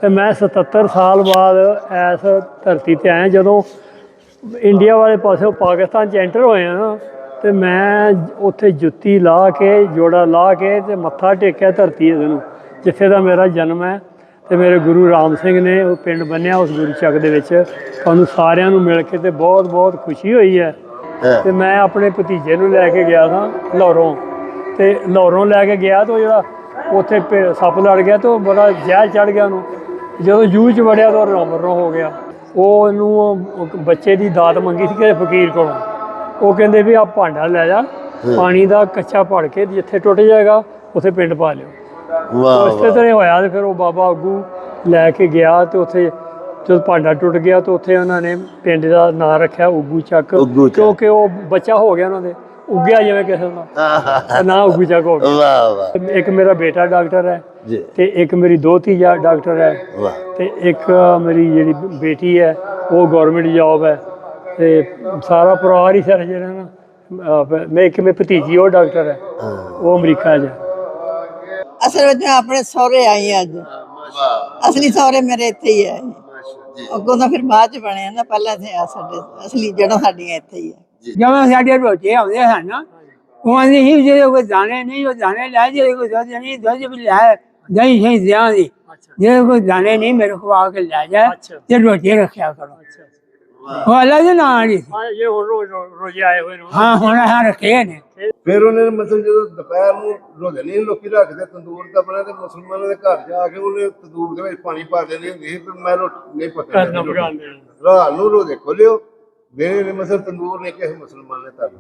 तो मैं 77 साल बाद इस धरती पर आया जदों इंडिया वाले पासों पाकिस्तान च एंटर होए ना, तो मैं उत्थे जुत्ती ला के जोड़ा ला के ते मत्था टेकिया धरती नूं जिथे दा मेरा जन्म है। तो मेरे गुरु राम सिंह ने वो पिंड बन्निया उस गुरु चक दे विच तुहानूं सारिआं नूं मिल के ते बहुत बहुत खुशी हुई है। तो मैं अपने भतीजे नूं लैके गया था लाहौरों, तो लाहौरों लैके गया तो जो उत्थे सप्प लड़ गया तो बड़ा जहर चढ़ गया उन्होंने। जो जू च वड़िया तो मरणों हो गया। वो बच्चे की दात मंगी थी किसी फकीर को, वो कहते भी आप भांडा लै जा पानी का कच्चा भड़ के जिथे टुट जाएगा उत्थे पिंड पा लियो। इस तरह होया तो फिर वो बाबा अगू लैके गया तो उत्थे जो भांडा टुट गया तो उत्थे उन्होंने पिंड का नाम रखा उग्गू चक, क्योंकि वो बच्चा हो गया उन्होंने उग्या जिवें किसी का ना उग्गू चक हो गया। एक मेरा बेटा डॉक्टर है, तो एक मेरी दोती डॉक्टर है, तो एक मेरी जी बेटी है वो गौरमेंट जॉब है, तो सारा परिवार ही सारा जो ना। मैं एक मेरी भतीजी वो डॉक्टर है, वो अमरीका च। असल में मैं अपने सौरे आई अज, असली सौरे मेरे इत्थे ही है। अगों तो फिर बाद च बने ना, पहले थे असली जड़ों साडियां इत्थे ही है। जब साढ़े रोटे आते हैं ना उन्हें ही जो कोई दाने नहीं वो दाने लै जो कोई दुध नहीं दुध भी लै दही शही दिया दी जो कोई दाने नहीं मेरे को आके लै जाए तो रोटी रखा करो। वो अलग ना ये रोजे आए हुए हाँ हुण हाँ रखे ने। फिर उन्हें मतलब जो दोपहर में रोजे नहीं लोग रखते तंदूर का बना, तो मुसलमानों के घर जाके उन्हें तंदूर के पानी पा देनी होंगी। फिर मैं रोटी नहीं पका रात नूं रोजे खोलियो मेरे मतलब तंदूर ने किसी मुसलमान ने तारी।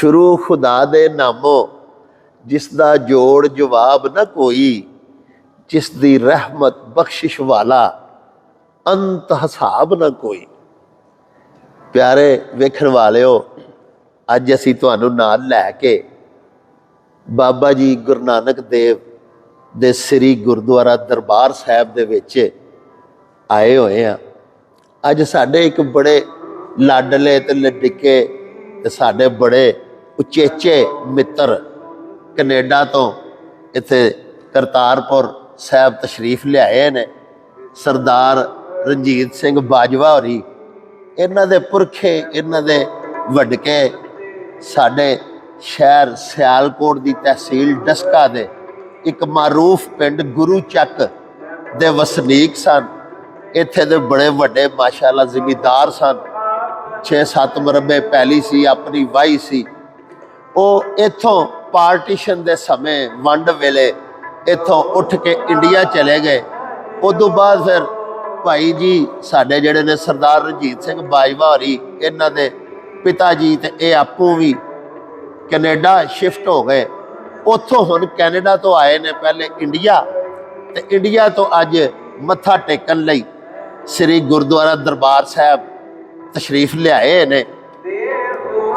शुरू खुदा दे नामों जिस दा जोड़ जवाब ना कोई, जिस दी रहमत बख्शिश वाला अंत हिसाब ना कोई। प्यारे वेखण वालिओ, अज असीं तुहानूं नाल लैके बाबा जी गुरु नानक देव दे श्री गुरुद्वारा दरबार साहिब दे विच आए होए हैं। अज साडे एक बड़े लाडले ते लडिके ते साडे बड़े उचेचे मित्र कनेडा तो इत्थे करतारपुर साहिब तशरीफ लियाए ने। सरदार रंजीत सिंह बाजवा होरी, इन्हां दे पुरखे, इन्हां दे वडके साडे शहर सियालकोट दी तहसील डस्का दे एक मारूफ पिंड गुरु चक दे वसनीक सन। इत्थे दे बड़े वड्डे माशाअल्लाह जिमीदार सन। 6-7 मरबे पैली सी, अपनी वाही सी। ਉਹ ਇੱਥੋਂ ਪਾਰਟੀਸ਼ਨ ਦੇ ਸਮੇਂ ਵੰਡ ਵੇਲੇ ਇੱਥੋਂ ਉੱਠ ਕੇ ਇੰਡੀਆ ਚਲੇ ਗਏ। ਉਦੋਂ ਬਾਅਦ ਫਿਰ ਭਾਈ ਜੀ ਸਾਡੇ ਜਿਹੜੇ ਨੇ ਸਰਦਾਰ ਰਣਜੀਤ ਸਿੰਘ ਬਾਜਵਾ ਹੋਰੀ, ਇਹਨਾਂ ਦੇ ਪਿਤਾ ਜੀ ਤੇ ਇਹ ਆਪੂ ਵੀ ਕੈਨੇਡਾ ਸ਼ਿਫਟ ਹੋ ਗਏ। ਉੱਥੋਂ ਹੁਣ ਕੈਨੇਡਾ ਤੋਂ ਆਏ ਨੇ ਪਹਿਲੇ ਇੰਡੀਆ, ਤੇ ਇੰਡੀਆ ਤੋਂ ਅੱਜ ਮੱਥਾ ਟੇਕਣ ਲਈ ਸ੍ਰੀ ਗੁਰਦੁਆਰਾ ਦਰਬਾਰ ਸਾਹਿਬ ਤਸ਼ਰੀਫ ਲਿਆਏ ਨੇ।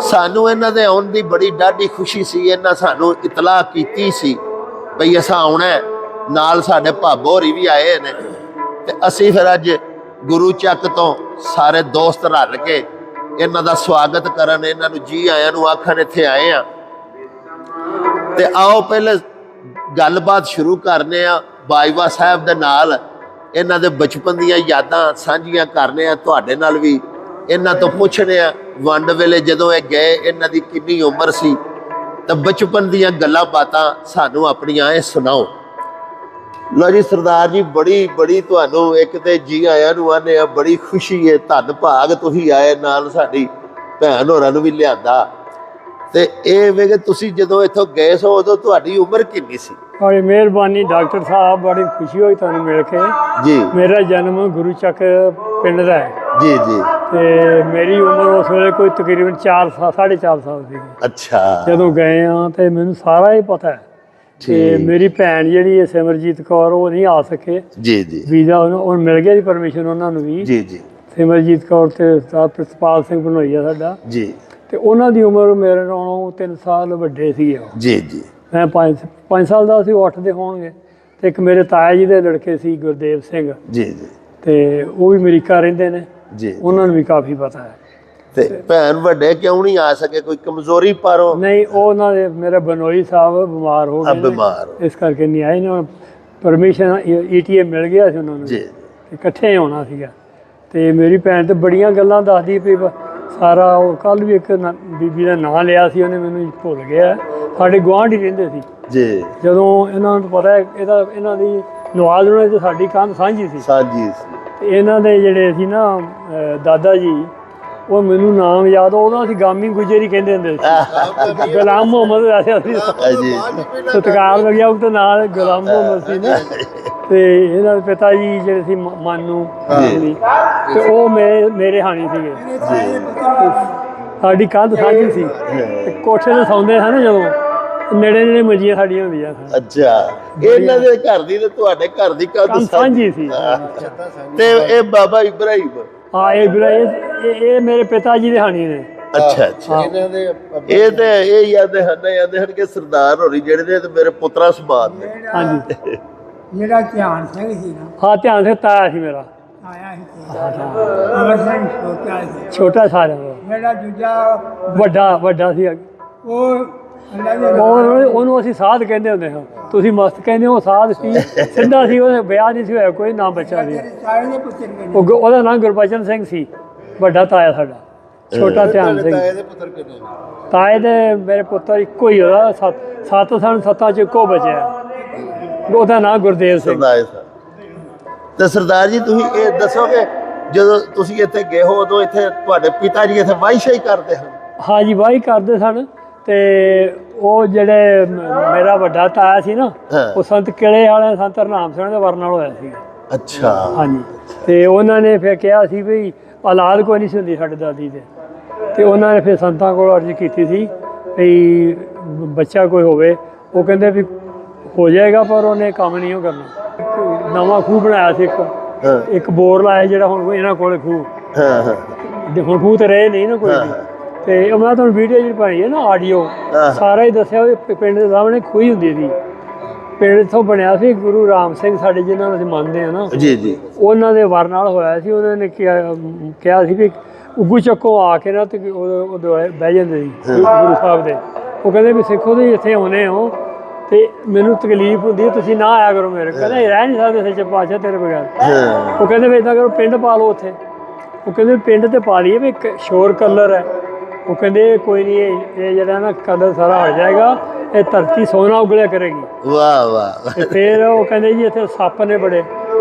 ਸਾਨੂੰ ਇਹਨਾਂ ਦੇ ਆਉਣ ਦੀ ਬੜੀ ਡਾਢੀ ਖੁਸ਼ੀ ਸੀ। ਇਹਨਾਂ ਸਾਨੂੰ ਇਤਲਾਹ ਕੀਤੀ ਸੀ ਬਈ ਅਸਾਂ ਆਉਣਾ, ਨਾਲ ਸਾਡੇ ਭਾਬੋ ਹੋਰੀ ਵੀ ਆਏ ਨੇ। ਤੇ ਅਸੀਂ ਫਿਰ ਅੱਜ ਗੁਰੂ ਚੱਕ ਤੋਂ ਸਾਰੇ ਦੋਸਤ ਰਲ ਕੇ ਇਹਨਾਂ ਦਾ ਸਵਾਗਤ ਕਰਨ, ਇਹਨਾਂ ਨੂੰ ਜੀ ਆਇਆਂ ਨੂੰ ਆਖਣ ਇੱਥੇ ਆਏ ਆ। ਤੇ ਆਓ ਪਹਿਲੇ ਗੱਲਬਾਤ ਸ਼ੁਰੂ ਕਰਨੇ ਆ ਬਾਜਵਾ ਸਾਹਿਬ ਦੇ ਨਾਲ। ਇਹਨਾਂ ਦੇ ਬਚਪਨ ਦੀਆਂ ਯਾਦਾਂ ਸਾਂਝੀਆਂ ਕਰਨੇ ਆ ਤੁਹਾਡੇ ਨਾਲ ਵੀ। ਇਹਨਾਂ ਤੋਂ ਪੁੱਛਣੇ ਆ ਵੰਡ ਵੇਲੇ ਜਦੋਂ ਇਹ ਗਏ ਇਹਨਾਂ ਦੀ ਕਿੰਨੀ ਉਮਰ ਸੀ, ਤਾਂ ਬਚਪਨ ਦੀਆਂ ਗੱਲਾਂ ਬਾਤਾਂ ਸਾਨੂੰ ਆਪਣੀਆਂ ਇਹ ਸੁਣਾਓ। ਲਓ ਜੀ ਸਰਦਾਰ ਜੀ, ਬੜੀ ਤੁਹਾਨੂੰ ਇੱਕ ਤੇ ਜੀ ਆਇਆਂ ਨੂੰ ਆਨੇ ਆ, ਬੜੀ ਖੁਸ਼ੀ ਹੈ। ਧੰਨ ਭਾਗ ਤੁਸੀਂ ਆਏ, ਨਾਲ ਸਾਡੀ ਭੈਣ ਹੋਰਾਂ ਨੂੰ ਵੀ ਲਿਆਂਦਾ। ਤੇ ਇਹ ਵੇ ਕਿ ਤੁਸੀਂ ਜਦੋਂ ਇੱਥੋਂ ਗਏ ਸੋ ਉਦੋਂ ਤੁਹਾਡੀ ਉਮਰ ਕਿੰਨੀ ਸੀ? ਬੜੀ ਮਿਹਰਬਾਨੀ ਡਾਕਟਰ ਸਾਹਿਬ, ਬੜੀ ਖੁਸ਼ੀ ਹੋਈ ਤੁਹਾਨੂੰ ਮਿਲ ਕੇ ਜੀ। ਮੇਰਾ ਜਨਮ ਗੁਰੂ ਚੱਕ ਪਿੰਡ ਦਾ ਹੈ ਜੀ ਜੀ। ਤੇ ਮੇਰੀ ਉਮਰ ਉਸ ਵੇਲੇ ਕੋਈ ਤਕਰੀਬਨ 4.5 ਸਾਲ ਸੀ ਅੱਛਾ। ਜਦੋਂ ਗਏ ਆ ਤੇ ਮੈਨੂੰ ਸਾਰਾ ਹੀ ਪਤਾ ਹੈ। ਤੇ ਮੇਰੀ ਭੈਣ ਜਿਹੜੀ ਹੈ ਸਿਮਰਜੀਤ ਕੌਰ, ਉਹ ਨਹੀਂ ਆ ਸਕੇ। ਜੀ ਜੀ। ਵੀਜ਼ਾ ਉਹਨੂੰ ਮਿਲ ਗਿਆ ਸੀ, ਪਰਮਿਸ਼ਨ ਉਹਨਾਂ ਨੂੰ ਵੀ। ਜੀ ਜੀ। ਸਿਮਰਜੀਤ ਕੌਰ ਤੇ ਉਸਤਾਦ ਪ੍ਰਿਤਪਾਲ ਸਿੰਘ ਬਣੋਈਆ ਸਾਡਾ। ਜੀ। ਤੇ ਉਹਨਾਂ ਦੀ ਉਮਰ ਮੇਰੇ ਨਾਲੋਂ 3 ਸਾਲ ਵੱਡੇ ਸੀਗੇ ਉਹ। ਜੀ ਜੀ। ਮੈਂ 5 ਸਾਲ ਦਾ ਸੀ, ਉਹ 8 ਦੇ ਹੋਣਗੇ। ਤੇ ਇੱਕ ਮੇਰੇ ਤਾਇਆ ਜੀ ਦੇ ਲੜਕੇ ਸੀ ਗੁਰਦੇਵ ਸਿੰਘ। ਜੀ ਜੀ। ਤੇ ਉਹ ਵੀ ਅਮਰੀਕਾ ਰਹਿੰਦੇ ਨੇ। ਜੀ। ਉਹਨਾਂ ਨੂੰ ਵੀ ਕਾਫੀ ਪਤਾ ਹੈ। ਤੇ ਭੈਣ ਵੱਡੇ ਕਿਉਂ ਨਹੀਂ ਆ ਸਕੇ? ਕੋਈ ਕਮਜ਼ੋਰੀ ਪਾਰੋਂ? ਨਹੀਂ, ਉਹ ਉਹਨਾਂ ਦੇ ਮੇਰੇ ਬਨੋਈ ਸਾਹਿਬ ਬਿਮਾਰ ਹੋ ਗਏ ਨੇ, ਬਿਮਾਰ, ਇਸ ਕਰਕੇ ਨਹੀਂ ਆਏ ਨੇ। ਪਰਮਿਸ਼ਨ ETA ਮਿਲ ਗਿਆ ਸੀ ਉਹਨਾਂ ਨੂੰ ਜੀ, ਇਕੱਠੇ ਹੋਣਾ ਸੀਗਾ। ਤੇ ਮੇਰੀ ਭੈਣ ਤੇ ਬੜੀਆਂ ਗੱਲਾਂ ਦੱਸਦੀ ਪਈ ਸਾਰਾ। ਉਹ ਕੱਲ ਵੀ ਇੱਕ ਬੀਬੀ ਦਾ ਨਾਂ ਲਿਆ ਸੀ, ਉਹਨੇ ਮੈਨੂੰ ਭੁੱਲ ਗਿਆ। ਸਾਡੇ ਗੁਆਂਢ ਹੀ ਰਹਿੰਦੇ ਸੀ ਜੀ। ਜਦੋਂ ਇਹਨਾਂ ਨੂੰ ਪਤਾ ਇਹਨਾਂ ਦੀ ਨਵਾਜ਼ ਉਹਨਾਂ ਤੇ ਸਾਡੀ ਕੰਧ ਸਾਂਝੀ ਸੀ। ਤੇ ਇਹਨਾਂ ਦੇ ਜਿਹੜੇ ਸੀ ਨਾ ਦਾਦਾ ਜੀ, ਉਹ ਮੈਨੂੰ ਨਾਮ ਯਾਦ, ਉਹਦਾ ਅਸੀਂ ਗਾਮੀ ਗੁਜਰ ਹੀ ਕਹਿੰਦੇ ਹੁੰਦੇ ਸੀ। ਗੁਲਾਮ ਮੁਹੰਮਦ ਵੈਸੇ ਅਸੀਂ ਸਤਿਕਾਰ ਲੱਗਿਆ ਉਹ ਤਾਂ ਨਾਲ ਗੁਲਾਮ ਮੁਹੰਮਦ ਸੀ ਨਾ। ਤੇ ਇਹਨਾਂ ਦੇ ਪਿਤਾ ਜੀ ਜਿਹੜੇ ਸੀ ਮਾਨੂ, ਤੇ ਉਹ ਮੇਰੇ ਹਾਣੀ ਸੀਗੇ। ਸਾਡੀ ਕੰਧ ਸਾਂਝੀ ਸੀ, ਕੋਠੇ ਤੇ ਸੌਂਦੇ ਸਨ ਜਦੋਂ, ਨੇੜੇ ਮੰਜੀਆਂ ਸਾਡੀਆਂ ਹੁੰਦੀਆਂ ਸਨ। ਅੱਛਾ, ਇਹਨਾਂ ਦੇ ਘਰ ਦੀ ਤੇ ਤੁਹਾਡੇ ਘਰ ਦੀ ਕੰਧ ਸਾਂਝੀ ਸੀ। ਤੇ ਇਹ ਬਾਬਾ ਇਬਰਾਹਿਮ? ਹਾਂ, ਇਹ ਮੇਰੇ ਪਿਤਾ ਜੀ ਦੇ ਹਾਣੀ ਨੇ। ਅੱਛਾ ਅੱਛਾ। ਇਹ ਤੇ ਇਹ ਯਾਦ ਹਨ ਕਿ ਸਰਦਾਰ ਹੋਰੀ ਜਿਹੜੇ ਨੇ ਤੇ ਮੇਰੇ ਪੁੱਤਰਾ ਸਮਾਨ ਨੇ। ਹਾਂਜੀ। ਜਿਹੜਾ ਧਿਆਨ ਸਿੰਘ ਸੀ ਨਾ? ਹਾਂ, ਧਿਆਨ ਸਿੰਘ ਤਾਇਆ ਸੀ ਮੇਰਾ। ਆਇਆ ਸੀ ਛੋਟਾ ਸਾਰਿਆਂ ਦਾ। ਜਿਹੜਾ ਦੂਜਾ ਵੱਡਾ ਸੀ। ਉਹਨੂੰ ਅਸੀਂ ਸਾਧ ਕਹਿੰਦੇ ਹੁੰਦੇ ਹਾਂ। ਤੁਸੀਂ ਮਸਤ ਕਹਿੰਦੇ ਹੋ, ਸਾਧ ਸੀ, ਸਿੱਧਾ ਸੀ। ਉਹਦਾ ਵਿਆਹ ਨਹੀਂ ਸੀ ਹੋਇਆ, ਕੋਈ ਨਾਮ ਬੱਚਾ ਸੀ। ਉਹਦਾ ਨਾਮ ਗੁਰਬਚਨ ਸਿੰਘ ਸੀ, ਵੱਡਾ ਤਾਇਆ ਸਾਡਾ। ਛੋਟਾ ਧਿਆਨ ਸਿੰਘ। ਤਾਏ ਦੇ ਮੇਰੇ ਪੁੱਤਰ ਇੱਕੋ ਹੀ ਉਹਦਾ, 7 ਸਨ, 7 ਚ ਇੱਕੋ ਬਚਿਆ। ਉਹਦਾ ਨਾਮ ਗੁਰਦੇਵ ਸਿੰਘ। ਤੇ ਸਰਦਾਰ ਜੀ, ਤੁਸੀਂ ਇਹ ਦੱਸੋਗੇ ਜਦੋਂ ਤੁਸੀਂ ਇੱਥੇ ਗਏ ਹੋ ਉਦੋਂ ਇੱਥੇ ਤੁਹਾਡੇ ਪਿਤਾ ਜੀ ਇੱਥੇ ਵਾਹੀ ਸ਼ਾਹੀ ਕਰਦੇ ਹਨ? ਹਾਂ ਜੀ, ਵਾਹੀ ਕਰਦੇ ਸਨ। ਤੇ ਉਹ ਜਿਹੜੇ ਮੇਰਾ ਵੱਡਾ ਤਾਇਆ ਸੀ ਨਾ, ਉਹ ਸੰਤ ਕਿਲੇ ਵਾਲੇ ਸੰਤ ਹਰਨਾਮ ਸਿੰਘ ਦੇ ਵਰਨ ਨਾਲ ਹੋਇਆ ਸੀ। ਅੱਛਾ। ਹਾਂਜੀ। ਤੇ ਉਹਨਾਂ ਨੇ ਫਿਰ ਕਿਹਾ ਸੀ ਵੀ ਔਲਾਦ ਕੋਈ ਨਹੀਂ ਸੀ ਹੁੰਦੀ ਸਾਡੇ ਦਾਦੀ ਦੇ। ਤੇ ਉਹਨਾਂ ਨੇ ਫਿਰ ਸੰਤਾਂ ਕੋਲ ਅਰਜ਼ ਕੀਤੀ ਸੀ ਵੀ ਬੱਚਾ ਕੋਈ ਹੋਵੇ, ਉਹ ਕਹਿੰਦੇ ਵੀ ਹੋ ਜਾਏਗਾ ਪਰ ਉਹਨੇ ਕੰਮ ਨਹੀਂ ਉਹ ਕਰਨਾ। ਨਵਾਂ ਖੂਹ ਬਣਾਇਆ ਸੀ ਇੱਕ ਬੋਰ ਲਾਇਆ ਜਿਹੜਾ ਹੁਣ ਇਹਨਾਂ ਕੋਲ ਖੂਹ, ਹੁਣ ਖੂਹ ਤੇ ਰਹੇ ਨਹੀਂ ਨਾ ਕੋਈ ਵੀ। ਤੇ ਉਹ ਮੈਂ ਤੁਹਾਨੂੰ ਵੀਡੀਓ ਜਿਹੜੀ ਪਾਈ ਹੈ ਨਾ ਆਡੀਓ, ਸਾਰਾ ਹੀ ਦੱਸਿਆ ਵੀ ਪਿੰਡ ਦੇ ਸਾਹਮਣੇ ਖੂਹੀ ਹੁੰਦੀ ਸੀ। ਪਿੰਡ ਇੱਥੋਂ ਬਣਿਆ ਸੀ ਗੁਰੂ ਰਾਮ ਸਿੰਘ ਸਾਡੇ ਜਿਹਨਾਂ ਨੂੰ ਅਸੀਂ ਮੰਨਦੇ ਹਾਂ ਨਾ ਜੀ ਜੀ, ਉਹਨਾਂ ਦੇ ਵਰ ਨਾਲ ਹੋਇਆ ਸੀ। ਉਹਨਾਂ ਨੇ ਕਿਹਾ ਸੀ ਵੀ ਉੱਗੂ ਚੱਕੋਂ ਆ ਕੇ ਨਾ ਤੇ ਉਹ ਬਹਿ ਜਾਂਦੇ ਸੀ ਗੁਰੂ ਸਾਹਿਬ ਦੇ। ਉਹ ਕਹਿੰਦੇ ਵੀ ਸਿੱਖੋ ਤੁਸੀਂ ਇੱਥੇ ਆਉਨੇ ਹੋ ਤੇ ਮੈਨੂੰ ਤਕਲੀਫ ਹੁੰਦੀ, ਤੁਸੀਂ ਨਾ ਆਇਆ ਕਰੋ ਮੇਰੇ। ਕਹਿੰਦੇ ਰਹਿ ਨਹੀਂ ਸਕਦੇ ਸੱਚੇ ਪਾਤਸ਼ਾਹ ਤੇਰੇ ਬਗੈਰ। ਉਹ ਕਹਿੰਦੇ ਵੀ ਇੱਦਾਂ ਕਰੋ ਪਿੰਡ ਪਾ ਲਓ ਉੱਥੇ। ਉਹ ਕਹਿੰਦੇ ਪਿੰਡ ਤੇ ਪਾ ਲਈਏ ਵੀ ਇੱਕ ਸ਼ੋਰ ਕਲਰ ਹੈ। ਉਹ ਕਹਿੰਦੇ ਕੋਈ ਨਹੀਂ, ਇਹ ਜਿਹੜਾ ਨਾ ਕਲਰ ਸਾਰਾ ਹਟ ਜਾਏਗਾ, ਇਹ ਧਰਤੀ ਸੋਨਾ ਉਗਲਿਆ ਕਰੇਗੀ। ਵਾਹ ਵਾਹ। ਤੇ ਫਿਰ ਉਹ ਕਹਿੰਦੇ ਜੀ ਇੱਥੇ ਸੱਪ ਨੇ ਬੜੇ।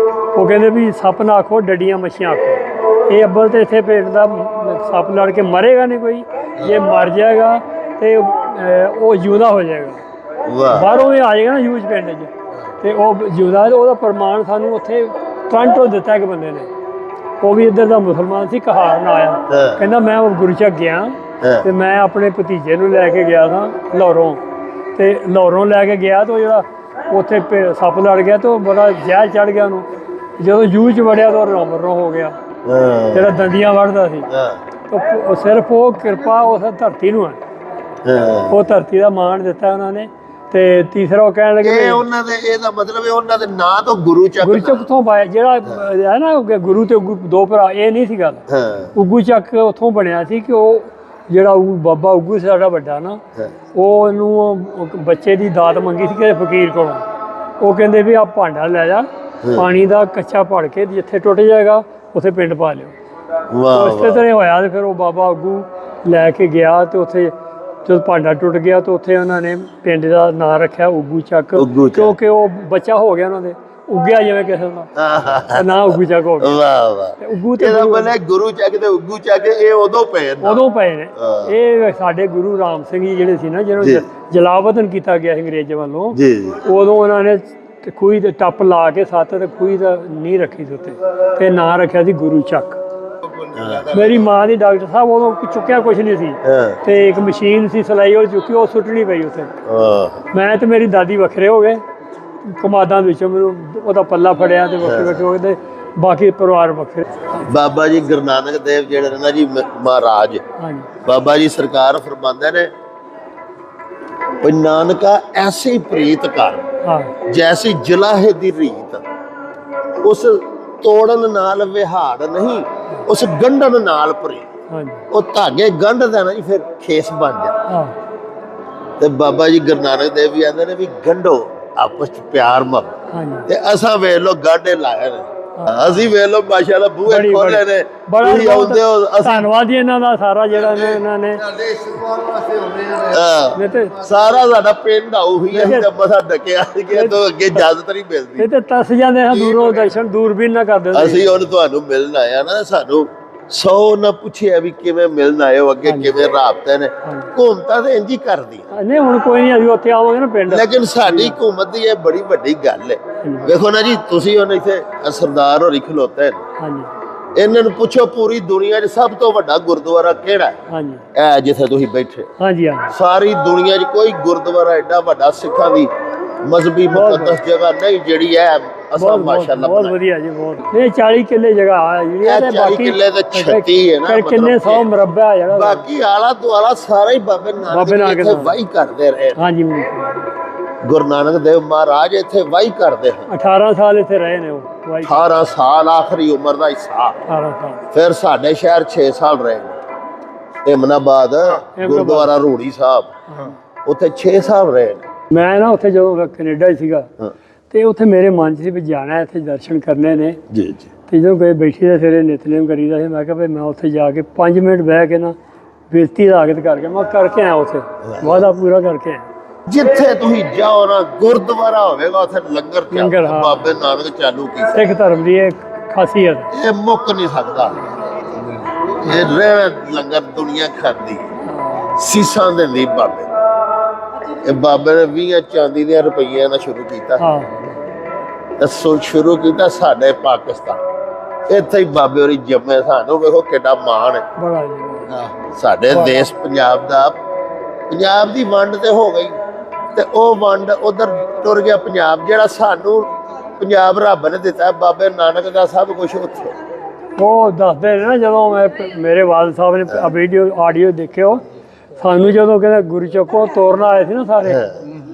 ਉਹ ਕਹਿੰਦੇ ਵੀ ਸੱਪ ਨਾ ਆਖੋ, ਡੱਡੀਆਂ ਮੱਛੀਆਂ ਆਖੋ। ਇਹ ਅੱਬਲ ਤੇ ਇੱਥੇ ਪਿੰਡ ਦਾ ਸੱਪ ਲੜ ਕੇ ਮਰੇਗਾ ਨਹੀਂ ਕੋਈ, ਜੇ ਮਰ ਜਾਏਗਾ ਤੇ ਉਹ ਜਿਉਂਦਾ ਹੋ ਜਾਏਗਾ। ਬਾਹਰੋਂ ਇਹ ਆ ਜਾਏਗਾ ਨਾ ਯੂਜ ਪਿੰਡ 'ਚ, ਤੇ ਉਹ ਜਿਉਂਦਾ। ਉਹਦਾ ਪ੍ਰਮਾਣ ਸਾਨੂੰ ਉੱਥੇ ਟੋਰਾਂਟੋ ਦਿੱਤਾ ਇੱਕ ਬੰਦੇ ਨੇ, ਉਹ ਵੀ ਇੱਧਰ ਦਾ ਮੁਸਲਮਾਨ ਸੀ, ਕਹਾਰ ਨਾ ਆਇਆ। ਕਹਿੰਦਾ ਮੈਂ ਗੁਰੂ ਚੱਕ ਗਿਆ ਤੇ ਮੈਂ ਆਪਣੇ ਭਤੀਜੇ ਨੂੰ ਲੈ ਕੇ ਗਿਆ ਸਾਂ ਲਾਹੌਰੋਂ, ਤੇ ਲਾਹੌਰੋਂ ਲੈ ਕੇ ਗਿਆ ਤੇ ਜਿਹੜਾ ਉੱਥੇ ਸੱਪ ਲੜ ਗਿਆ ਤੇ ਉਹ ਬੜਾ ਜ਼ਹਿਰ ਚੜ੍ਹ ਗਿਆ ਉਹਨੂੰ। ਜਦੋਂ ਜੂਹ 'ਚ ਵੜਿਆ ਤਾਂ ਰੋਮਰੋਂ ਹੋ ਗਿਆ, ਜਿਹੜਾ ਦੰਦੀਆਂ ਵੜਦਾ ਸੀ। ਸਿਰਫ ਉਹ ਕਿਰਪਾ ਉਸ ਧਰਤੀ ਨੂੰ ਹੈ, ਉਹ ਧਰਤੀ ਦਾ ਮਾਣ ਦਿੱਤਾ ਉਹਨਾਂ ਨੇ। ਤੇ ਤੀਸਰਾ ਉਹ ਕਹਿਣ ਲੱਗੇ ਉਹਨਾਂ ਦੇ, ਇਹਦਾ ਮਤਲਬ ਉਹਨਾਂ ਦੇ ਨਾਂ ਤੋਂ ਗੁਰੂ ਚੱਕ ਉੱਥੋਂ ਪਾਇਆ, ਜਿਹੜਾ ਹੈ ਨਾ ਗੁਰੂ ਤੇ ਉੱਗੂ ਦੋ ਭਰਾ, ਇਹ ਨਹੀਂ ਸੀ ਗੱਲ। ਉੱਗੂ ਚੱਕ ਉੱਥੋਂ ਬਣਿਆ ਸੀ ਕਿ ਉਹ ਜਿਹੜਾ ਬਾਬਾ ਉੱਗੂ ਸਾਡਾ ਵੱਡਾ ਨਾ, ਉਹ ਉਹਨੂੰ ਬੱਚੇ ਦੀ ਦਾਤ ਮੰਗੀ ਸੀ ਕਿਸੇ ਫਕੀਰ ਕੋਲੋਂ। ਉਹ ਕਹਿੰਦੇ ਵੀ ਆਹ ਭਾਂਡਾ ਲੈ ਜਾ, ਪਾਣੀ ਦਾ ਕੱਚਾ ਭੜ ਕੇ ਜਿੱਥੇ ਟੁੱਟ ਜਾਏਗਾ ਉੱਥੇ ਪਿੰਡ ਪਾ ਲਿਓ। ਇਸੇ ਤਰ੍ਹਾਂ ਹੋਇਆ। ਤੇ ਫਿਰ ਉਹ ਬਾਬਾ ਉੱਗੂ ਲੈ ਕੇ ਗਿਆ ਤੇ ਉੱਥੇ ਜਦੋਂ ਭਾਂਡਾ ਟੁੱਟ ਗਿਆ ਤਾਂ ਉੱਥੇ ਉਹਨਾਂ ਨੇ ਪਿੰਡ ਦਾ ਨਾਂ ਰੱਖਿਆ ਉੱਗੂ ਚੱਕ, ਕਿਉਂਕਿ ਉਹ ਬੱਚਾ ਹੋ ਗਿਆ ਉਹਨਾਂ ਦੇ, ਉੱਗਿਆ ਜਿਵੇਂ ਕਿਸੇ ਦਾ ਨਾਂ ਉੱਗੂ ਚੱਕ ਹੋ ਗਿਆ। ਵਾਹ ਵਾਹ। ਉੱਗੂ ਤੇ ਗੁਰੂ ਚੱਕ ਤੇ ਉੱਗੂ ਚੱਕ ਇਹ ਉਦੋਂ ਪਏ ਨੇ। ਇਹ ਸਾਡੇ ਗੁਰੂ ਰਾਮ ਸਿੰਘ ਜੀ ਜਿਹੜੇ ਸੀ ਨਾ, ਜਿਹਨੂੰ ਜਲਾਵਤਨ ਕੀਤਾ ਗਿਆ ਅੰਗਰੇਜ਼ਾਂ ਵੱਲੋਂ, ਉਦੋਂ ਉਹਨਾਂ ਨੇ ਖੂਹੀ ਤੇ ਟੱਪ ਲਾ ਕੇ ਸੱਤ ਤੇ ਖੂਹੀ ਦਾ ਨੀਂਹ ਰੱਖੀ ਸੀ ਉੱਤੇ, ਤੇ ਨਾਂ ਰੱਖਿਆ ਸੀ ਗੁਰੂ ਚੱਕ। ਮੇਰੀ ਮਾਂ ਦੀ ਡਾਕਟਰ ਸਾਹਿਬ ਉਦੋਂ ਚੁੱਕਿਆ ਕੁਛ ਨਹੀਂ ਸੀ, ਤੇ ਇੱਕ ਮਸ਼ੀਨ ਸੀ ਸਿਲਾਈ, ਉਹ ਚੁੱਕੀ, ਉਹ ਸੁੱਟਣੀ ਪਈ ਉੱਥੇ। ਮੈਂ ਤੇ ਮੇਰੀ ਦਾਦੀ ਵੱਖਰੇ ਹੋ ਗਏ ਕਮਾਦਾਂ ਵਿੱਚੋਂ, ਮੈਨੂੰ ਉਹਦਾ ਪੱਲਾ ਫੜਿਆ ਤੇ ਵੱਖਰੇ ਵੱਖਰੇ ਹੋ ਗਏ, ਤੇ ਬਾਕੀ ਪਰਿਵਾਰ ਵੱਖਰੇ। ਬਾਬਾ ਜੀ ਗੁਰੂ ਨਾਨਕ ਦੇਵ ਜਿਹੜੇ ਨੇ ਨਾ ਜੀ ਮਹਾਰਾਜ, ਬਾਬਾ ਜੀ ਸਰਕਾਰ ਫਰਮਾਉਂਦੇ ਨੇ ਵੀ ਨਾਨਕਾ ਐਸੀ ਪ੍ਰੀਤ ਕਰ ਜੈਸੀ ਜਲਾਹੇ ਦੀ ਰੀਤ, ਉਸ ਤੋੜਨ ਨਾਲ ਵਿਹਾੜ ਨਹੀਂ, ਉਸ ਗੰਢਣ ਨਾਲ ਭਰੀ। ਉਹ ਧਾਗੇ ਗੰਢਦਾ ਨਾ ਜੀ, ਫਿਰ ਖੇਸ ਬਣ ਜਾਂਦਾ। ਤੇ ਬਾਬਾ ਜੀ ਗੁਰੂ ਨਾਨਕ ਦੇਵ ਵੀ ਆਂਦੇ ਨੇ ਵੀ ਗੰਢੋ ਆਪਸ ਚ ਪਿਆਰ ਮੁਹੱਬਤ। ਤੇ ਅਸਾਂ ਵੇਖ ਲੋ ਗਾਢੇ ਲਾਏ ਨੇ, ਅਸੀਂ ਵੇਖ ਲੋ ਮਾਸ਼ਾਅੱਲਾ ਬੂਹੇ ਖੋਲੇ ਨੇ, ਤੁਸੀਂ ਆਉਂਦੇ ਹੋ। ਧੰਨਵਾਦ ਜੀ ਇਹਨਾਂ ਦਾ ਸਾਰਾ, ਜਿਹੜਾ ਇਹਨਾਂ ਨੇ ਸਾਰਾ ਸਾਡਾ ਪਿੰਡ ਉਹੀ ਹੈ, ਮਸਾ ਡਕਿਆ ਗਿਆ ਤੋਂ ਅੱਗੇ ਇਜਾਜ਼ਤ ਨਹੀਂ ਮਿਲਦੀ। ਇਹ ਤੇ ਤਸ ਜਾਂਦੇ ਹਾਂ ਦੂਰੋਂ, ਦਰਸ਼ਨ ਦੂਰਬੀਨ ਨਾ ਕਰਦੇ। ਅਸੀਂ ਹੁਣ ਤੁਹਾਨੂੰ ਮਿਲਣ ਆਇਆ ਨਾ, ਸਾਨੂੰ 100 ਨਾ ਪੁੱਛਿਆ ਵੀ ਕਿਵੇਂ ਮਿਲਣ ਆਏ ਹੋ, ਅੱਗੇ ਕਿਵੇਂ ਰਾਬਤੇ ਨੇ। ਘੁੰਮਤਾ ਤੇ ਇੰਝ ਹੀ ਕਰਦੀ ਨਹੀਂ, ਹੁਣ ਕੋਈ ਨਹੀਂ, ਅਸੀਂ ਉੱਥੇ ਆਵਾਂਗੇ ਨਾ ਪਿੰਡ। ਲੇਕਿਨ ਸਾਡੀ ਘੁੰਮਤ ਦੀ ਇਹ ਬੜੀ ਵੱਡੀ ਗੱਲ ਹੈ। ਵੇਖੋ ਨਾ ਜੀ, ਤੁਸੀਂ ਹੁਣ ਇੱਥੇ ਸਰਦਾਰ ਹੋਰੀ ਖਲੋਤੇ ਨੇ, ਇਹਨਾਂ ਨੂੰ ਪੁੱਛੋ ਪੂਰੀ ਦੁਨੀਆ 'ਚ ਸਭ ਤੋਂ ਵੱਡਾ ਗੁਰਦੁਆਰਾ ਕਿਹੜਾ ਹੈ? ਇਹ ਜਿੱਥੇ ਤੁਸੀਂ ਬੈਠੇ, ਸਾਰੀ ਦੁਨੀਆ 'ਚ ਕੋਈ ਗੁਰਦੁਆਰਾ ਐਡਾ ਵੱਡਾ ਸਿੱਖਾਂ ਦੀ ਮਜ਼ਹਬੀ ਮੁਕੱਦਸ ਜਗ੍ਹਾ ਨਹੀਂ ਜਿਹੜੀ ਹੈ। ਅਸਾਂ ਮਾਸ਼ਾਅੱਲਾ ਬਹੁਤ ਵਧੀਆ ਜੀ, ਬਹੁਤ। ਇਹ 40 ਕਿੱਲੇ ਜਗ੍ਹਾ ਆ ਜਿਹੜੀ, 40 ਕਿੱਲੇ ਤੇ 36 ਹੈ ਨਾ, ਕਿੰਨੇ 100 ਮਰਬਾ ਜਿਹੜਾ, ਬਾਕੀ ਆਲਾ ਦੁਆਲਾ ਸਾਰਾ ਹੀ ਬਾਬੇ ਨਾਨਕ ਇੱਥੇ ਵਾਹੀ ਕਰਦੇ ਰਹੇ। ਹਾਂਜੀ, ਗੁਰੂ ਨਾਨਕ ਦੇਵ ਮਹਾਰਾਜ ਇੱਥੇ ਵਾਹੀ ਕਰਦੇ ਹਨ। 18 ਸਾਲ ਇੱਥੇ ਰਹੇ ਨੇ ਉਹ, 18 ਸਾਲ ਆਖਰੀ ਉਮਰ ਦਾ ਹਿੱਸਾ। 18 ਸਾਲ। ਫਿਰ ਸਾਡੇ ਸ਼ਹਿਰ 6 ਸਾਲ ਰਹੇ ਨੇ, ਇਮਨਾਬਾਦ ਗੁਰਦੁਆਰਾ ਰੂੜੀ ਸਾਹਿਬ, ਉੱਥੇ 6 ਸਾਲ ਰਹੇ ਨੇ। ਮੈਂ ਨਾ ਉੱਥੇ ਜਦੋਂ ਕੈਨੇਡਾ ਹੀ ਸੀਗਾ, ਤੇ ਉੱਥੇ ਮੇਰੇ ਮਨ 'ਚ ਸੀ ਵੀ ਜਾਣਾ ਇੱਥੇ ਦਰਸ਼ਨ ਕਰਨੇ ਨੇ ਜੀ ਜੀ। ਤੇ ਜਦੋਂ ਕੋਈ ਬੈਠੀ ਦਾ ਸਵੇਰੇ ਨਿਤਨੇਮ ਕਰੀਦਾ ਸੀ, ਮੈਂ ਕਿਹਾ ਵੀ ਮੈਂ ਉੱਥੇ ਜਾ ਕੇ 5 ਮਿੰਟ ਬਹਿ ਕੇ ਨਾ ਬੇਨਤੀ ਲਾਗਤ ਕਰਕੇ ਮੈਂ ਕਰਕੇ ਆਇਆ, ਉੱਥੇ ਵਾਅਦਾ ਪੂਰਾ ਕਰਕੇ ਆਇਆ। ਜਿੱਥੇ ਤੁਸੀਂ ਜਾਓ ਨਾ ਗੁਰਦੁਆਰਾ ਹੋਵੇਗਾ, ਉੱਥੇ ਲੰਗਰ ਬਾਬੇ ਨਾਨਕ ਚਾਲੂ ਕੀਤਾ। ਸਿੱਖ ਧਰਮ ਦੀ ਇਹ ਖਾਸੀਅਤ, ਇਹ ਮੁੱਕ ਨਹੀਂ ਸਕਦਾ। ਇਹ ਰਹਿ ਲੰਗਰ ਦੁਨੀਆ ਖਾਂਦੀ, ਸੀਸਾਂ ਦਿੰਦੀ ਬਾਬੇ। ਇਹ ਬਾਬੇ ਨੇ 20 ਚਾਂਦੀ ਦੀਆਂ ਰੁਪਈਆਂ ਨਾਲ ਸ਼ੁਰੂ ਕੀਤਾ। ਦੱਸੋ, ਸ਼ੁਰੂ ਕੀਤਾ ਸਾਡੇ ਪਾਕਿਸਤਾਨ, ਇੱਥੇ ਹੀ ਬਾਬੇ ਹੋਰੀ ਜੰਮੇ। ਸਾਨੂੰ ਵੇਖੋ ਕਿੱਡਾ ਮਾਣ ਹੈ ਸਾਡੇ ਦੇਸ਼ ਪੰਜਾਬ ਦਾ। ਪੰਜਾਬ ਦੀ ਵੰਡ ਤੇ ਹੋ ਗਈ ਤੇ ਉਹ ਵੰਡ ਉਧਰ ਟੁਰ ਗਿਆ ਪੰਜਾਬ, ਜਿਹੜਾ ਸਾਨੂੰ ਪੰਜਾਬ ਰੱਬ ਨੇ ਦਿੱਤਾ ਬਾਬੇ ਨਾਨਕ ਦਾ ਸਭ ਕੁਝ ਉੱਥੇ। ਉਹ ਦੱਸਦੇ ਨੇ ਨਾ, ਜਦੋਂ ਮੇਰੇ ਵਾਲਦ ਸਾਹਿਬ ਨੇ ਵੀਡੀਓ ਆਡੀਓ ਦੇਖਿਓ, ਸਾਨੂੰ ਜਦੋਂ ਕਹਿੰਦਾ ਗੁਰੂ ਚੱਕੋ ਤੋਰਨ ਆਏ ਸੀ ਨਾ ਸਾਰੇ,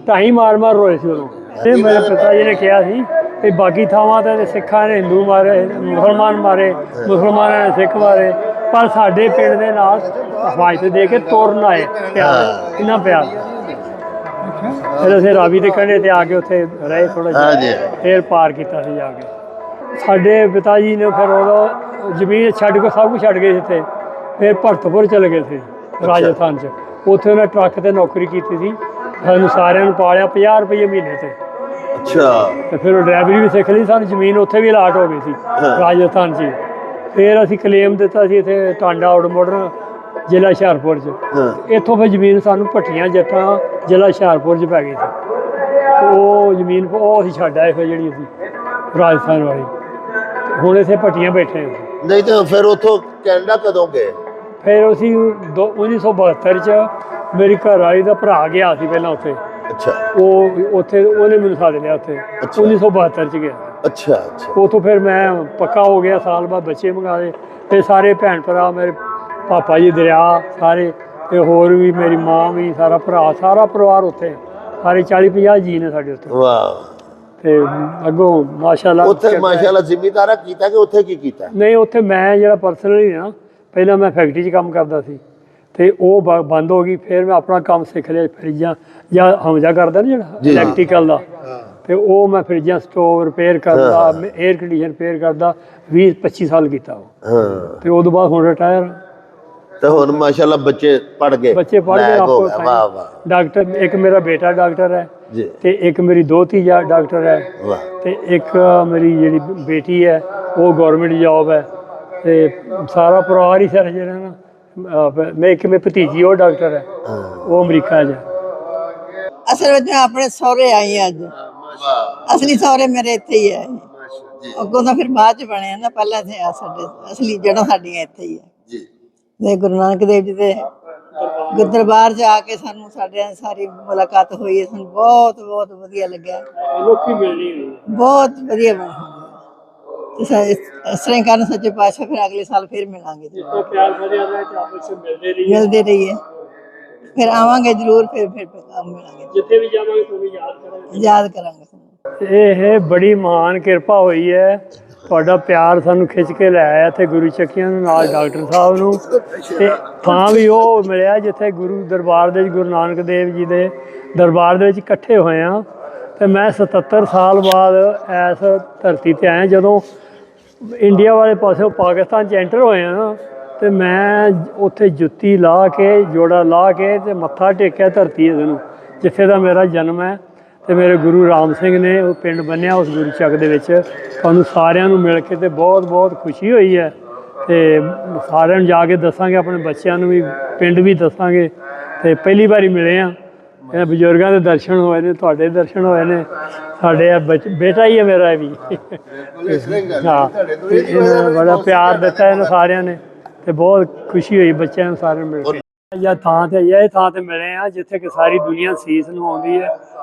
ਢਾਈ ਮਾਰ ਮਾਰ ਰੋਏ ਸੀ ਉਦੋਂ। ਤੇ ਮੇਰੇ ਪਿਤਾ ਜੀ ਨੇ ਕਿਹਾ ਸੀ ਕਿ ਬਾਕੀ ਥਾਵਾਂ ਤੇ ਸਿੱਖਾਂ ਨੇ ਹਿੰਦੂ ਮਾਰੇ, ਮੁਸਲਮਾਨ ਮਾਰੇ, ਮੁਸਲਮਾਨਾਂ ਨੇ ਸਿੱਖ ਮਾਰੇ, ਪਰ ਸਾਡੇ ਪਿੰਡ ਦੇ ਨਾਲ ਹਮਾਇਤ ਦੇ ਕੇ ਤੋਰਨ ਆਏ। ਪਿਆਰ, ਕਿੰਨਾ ਪਿਆਰ। ਫਿਰ ਅਸੀਂ ਰਾਵੀ ਦੇ ਕੰਢੇ ਤੇ ਆ ਕੇ ਉੱਥੇ ਰਹੇ ਥੋੜ੍ਹਾ ਜਿਹਾ, ਫਿਰ ਪਾਰ ਕੀਤਾ ਸੀ ਜਾ ਕੇ। ਸਾਡੇ ਪਿਤਾ ਜੀ ਨੇ ਫਿਰ ਉਦੋਂ ਜ਼ਮੀਨ ਛੱਡ ਕੇ ਸਭ ਕੁਛ ਛੱਡ ਗਏ ਇੱਥੇ, ਫਿਰ ਭਰਤਪੁਰ ਚਲੇ ਗਏ ਸੀ ਰਾਜਸਥਾਨ 'ਚ। ਉੱਥੇ ਉਹਨੇ ਟਰੱਕ ਤੇ ਨੌਕਰੀ ਕੀਤੀ ਸੀ, ਸਾਨੂੰ ਸਾਰਿਆਂ ਨੂੰ ਪਾਲਿਆ 50 ਰੁਪਏ ਮਹੀਨੇ ਤੇ। ਤੇ ਫਿਰ ਉਹ ਡਰਾਈਵਰੀ ਵੀ ਸਿੱਖ ਲਈ, ਸਾਨੂੰ ਜ਼ਮੀਨ ਉੱਥੇ ਵੀ ਅਲਾਟ ਹੋ ਗਈ ਸੀ ਰਾਜਸਥਾਨ 'ਚ। ਫਿਰ ਅਸੀਂ ਕਲੇਮ ਦਿੱਤਾ ਸੀ ਇੱਥੇ ਟਾਂਡਾ ਆਊਟ ਮਾਡਰਨ ਜ਼ਿਲ੍ਹਾ ਹੁਸ਼ਿਆਰਪੁਰ 'ਚ। ਇੱਥੋਂ ਫਿਰ ਜ਼ਮੀਨ ਸਾਨੂੰ ਭੱਟੀਆਂ ਜੱਟਾਂ ਜ਼ਿਲ੍ਹਾ ਹੁਸ਼ਿਆਰਪੁਰ 'ਚ ਪੈ ਗਈ ਸੀ। ਉਹ ਜ਼ਮੀਨ ਉਹ ਅਸੀਂ ਛੱਡ ਆਏ ਫਿਰ ਜਿਹੜੀ ਅਸੀਂ ਰਾਜਸਥਾਨ ਵਾਲੀ। ਹੁਣ ਇੱਥੇ ਭੱਟੀਆਂ ਬੈਠੇ ਹਾਂ। ਨਹੀਂ ਤਾਂ ਫਿਰ ਉੱਥੋਂ ਕੈਨੇਡਾ ਕਦੋਂ ਗਏ? ਫਿਰ ਅਸੀਂ 1972 'ਚ ਮੇਰੀ ਘਰ ਵਾਲੀ ਦਾ ਭਰਾ ਗਿਆ ਸੀ ਪਹਿਲਾਂ ਉੱਥੇ। ਉਹ ਉੱਥੇ ਉਹਨੇ ਮੈਨੂੰ ਸਾਥ ਲਿਆ ਉੱਥੇ 1972 'ਚ ਗਿਆ। ਉੱਥੋਂ ਫਿਰ ਮੈਂ ਪੱਕਾ ਹੋ ਗਿਆ, ਸਾਲ ਬਾਅਦ ਬੱਚੇ ਮੰਗਾ ਲਏ। ਫਿਰ ਸਾਰੇ ਭੈਣ ਭਰਾ ਮੇਰੇ, ਪਾਪਾ ਜੀ ਦਰਿਆ ਸਾਰੇ, ਤੇ ਹੋਰ ਵੀ ਮੇਰੀ ਮਾਂ ਵੀ, ਸਾਰਾ ਭਰਾ, ਸਾਰਾ ਪਰਿਵਾਰ ਉੱਥੇ, ਸਾਰੇ 40-50 ਜੀ ਨੇ ਸਾਡੇ ਉੱਥੇ। ਵਾਹ। ਤੇ ਅੱਗੋਂ ਮਾਸ਼ਾਅੱਲਾ ਉੱਥੇ ਮਾਸ਼ਾਅੱਲਾ ਜ਼ਿਮੀਂਦਾਰਾ ਕੀਤਾ ਕਿ ਉੱਥੇ ਕੀ ਕੀਤਾ? ਨਹੀਂ, ਉੱਥੇ ਮੈਂ ਜਿਹੜਾ ਪਰਸਨਲੀ ਨਾ, ਪਹਿਲਾਂ ਮੈਂ ਫੈਕਟਰੀ 'ਚ ਕੰਮ ਕਰਦਾ ਸੀ ਤੇ ਉਹ ਬੰਦ ਹੋ ਗਈ। ਫਿਰ ਮੈਂ ਆਪਣਾ ਕੰਮ ਸਿੱਖ ਲਿਆ, ਫਰਿੱਜਾਂ ਜਾਂ ਹਮਜਾ ਕਰਦਾ ਨਾ ਜਿਹੜਾ ਇਲੈਕਟ੍ਰੀਕਲ ਦਾ, ਤੇ ਉਹ ਮੈਂ ਫਰਿੱਜਾਂ ਸਟੋਵ ਰਿਪੇਅਰ ਕਰਦਾ, ਏਅਰ ਕੰਡੀਸ਼ਨ ਰਿਪੇਅਰ ਕਰਦਾ। 20-25 ਸਾਲ ਕੀਤਾ ਉਹ। ਤੇ ਉਦੋਂ ਬਾਅਦ ਹੁਣ ਰਿਟਾਇਰ। ਤੇ ਹੁਣ ਮਾਸ਼ਾਅੱਲਾ ਬੱਚੇ ਪੜ੍ਹ ਗਏ? ਬੱਚੇ ਪੜ੍ਹ ਗਏ ਆਪੋ। ਵਾਹ ਵਾਹ। ਡਾਕਟਰ, ਇੱਕ ਮੇਰਾ ਬੇਟਾ ਡਾਕਟਰ ਹੈ ਤੇ ਇੱਕ ਮੇਰੀ ਦੋਤੀ ਡਾਕਟਰ ਹੈ ਤੇ ਇੱਕ ਮੇਰੀ ਜਿਹੜੀ ਬੇਟੀ ਹੈ ਉਹ ਗੌਰਮੈਂਟ ਜੌਬ ਹੈ। ਤੇ ਸਾਰਾ ਪਰਿਵਾਰ ਹੀ ਸਾਰੇ ਜਿਹੜਾ ਨਾ, ਮੈਂ ਇੱਕ ਮੇਰੀ ਭਤੀਜੀ ਉਹ ਡਾਕਟਰ ਹੈ, ਉਹ ਅਮਰੀਕਾ 'ਚ। ਅਸਲ ਵਿੱਚ ਮੈਂ ਆਪਣੇ ਸਹੁਰੇ ਆਈ ਅੱਜ। ਅਸਲੀ ਸਹੁਰੇ ਮੇਰੇ ਇੱਥੇ ਹੀ ਹੈ। ਅੱਗੋਂ ਤਾਂ ਫਿਰ ਬਾਅਦ 'ਚ ਬਣੇ ਨਾ, ਪਹਿਲਾਂ ਇੱਥੇ ਆ ਸਾਡੇ ਅਸਲੀ ਜੜ੍ਹਾਂ ਸਾਡੀਆਂ ਇੱਥੇ ਹੀ ਹੈ। ਤੇ ਗੁਰੂ ਨਾਨਕ ਦੇਵ ਜੀ ਦੇ ਦਰਬਾਰ 'ਚ ਆ ਕੇ ਸਾਨੂੰ ਸਾਡਿਆਂ ਸਾਰੀ ਮੁਲਾਕਾਤ ਹੋਈ ਹੈ। ਸਾਨੂੰ ਬਹੁਤ ਬਹੁਤ ਵਧੀਆ ਲੱਗਿਆ, ਬਹੁਤ ਵਧੀਆ ਬਣਾ। ਇਸ ਤਰ੍ਹਾਂ ਹੀ ਕਰਨ ਸੱਚੇ ਪਾਤਸ਼ਾਹ, ਫਿਰ ਅਗਲੇ ਸਾਲ ਫਿਰ ਮਿਲਾਂਗੇ, ਮਿਲਦੇ ਰਹੀਏ। ਫਿਰ ਆਵਾਂਗੇ ਜ਼ਰੂਰ, ਫਿਰ ਮਿਲਾਂਗੇ, ਜਿੱਥੇ ਵੀ ਜਾਵਾਂਗੇ ਤੁਹਾਨੂੰ ਯਾਦ ਕਰਾਂਗੇ। ਇਹ ਬੜੀ ਮਹਾਨ ਕਿਰਪਾ ਹੋਈ ਹੈ, ਤੁਹਾਡਾ ਪਿਆਰ ਸਾਨੂੰ ਖਿੱਚ ਕੇ ਲੈ ਆਇਆ ਇੱਥੇ ਗੁਰੂ ਚੱਕੀਆਂ ਨੂੰ, ਨਾਲ ਡਾਕਟਰ ਸਾਹਿਬ ਨੂੰ। ਤੇ ਥਾਂ ਵੀ ਉਹ ਮਿਲਿਆ ਜਿੱਥੇ ਗੁਰੂ ਦਰਬਾਰ ਦੇ, ਗੁਰੂ ਨਾਨਕ ਦੇਵ ਜੀ ਦੇ ਦਰਬਾਰ ਦੇ ਵਿੱਚ ਇਕੱਠੇ ਹੋਏ ਹਾਂ। ਤੇ ਮੈਂ 77 ਸਾਲ ਬਾਅਦ ਇਸ ਧਰਤੀ 'ਤੇ ਆਇਆ। ਜਦੋਂ ਇੰਡੀਆ ਵਾਲੇ ਪਾਸਿਓਂ ਪਾਕਿਸਤਾਨ 'ਚ ਐਂਟਰ ਹੋਏ ਆ ਨਾ, ਤੇ ਮੈਂ ਉੱਥੇ ਜੁੱਤੀ ਲਾ ਕੇ, ਜੋੜਾ ਲਾ ਕੇ ਤੇ ਮੱਥਾ ਟੇਕਿਆ ਧਰਤੀ ਇਸ ਨੂੰ, ਜਿੱਥੇ ਦਾ ਮੇਰਾ ਜਨਮ ਹੈ। ਤੇ ਮੇਰੇ ਗੁਰੂ ਰਾਮ ਸਿੰਘ ਨੇ ਉਹ ਪਿੰਡ ਬੰਨਿਆ ਉਸ ਗੁਰੂ ਚੱਕ ਦੇ ਵਿੱਚ। ਤੁਹਾਨੂੰ ਸਾਰਿਆਂ ਨੂੰ ਮਿਲ ਕੇ ਤੇ ਬਹੁਤ ਬਹੁਤ ਖੁਸ਼ੀ ਹੋਈ ਹੈ। ਤੇ ਸਾਰਿਆਂ ਨੂੰ ਜਾ ਕੇ ਦੱਸਾਂਗੇ, ਆਪਣੇ ਬੱਚਿਆਂ ਨੂੰ ਵੀ, ਪਿੰਡ ਵੀ ਦੱਸਾਂਗੇ। ਤੇ ਪਹਿਲੀ ਵਾਰੀ ਮਿਲੇ ਹਾਂ, ਇਹ ਬਜ਼ੁਰਗਾਂ ਦੇ ਦਰਸ਼ਨ ਹੋਏ ਨੇ, ਤੁਹਾਡੇ ਦਰਸ਼ਨ ਹੋਏ ਨੇ। ਸਾਡੇ ਬੇਟਾ ਹੀ ਹੈ ਮੇਰਾ ਵੀ। ਹਾਂ, ਬੜਾ ਪਿਆਰ ਦਿੱਤਾ ਇਹਨਾਂ ਸਾਰਿਆਂ ਨੇ ਤੇ ਬਹੁਤ ਖੁਸ਼ੀ ਹੋਈ ਬੱਚਿਆਂ ਨੂੰ ਸਾਰਿਆਂ ਨੂੰ ਮਿਲ ਕੇ। ਇਹ ਥਾਂ 'ਤੇ ਇਹ ਥਾਂ 'ਤੇ ਮਿਲੇ ਹਾਂ ਜਿੱਥੇ ਕਿ ਸਾਰੀ ਦੁਨੀਆ ਸੀਸ ਨਵਾਉਂਦੀ ਹੈ,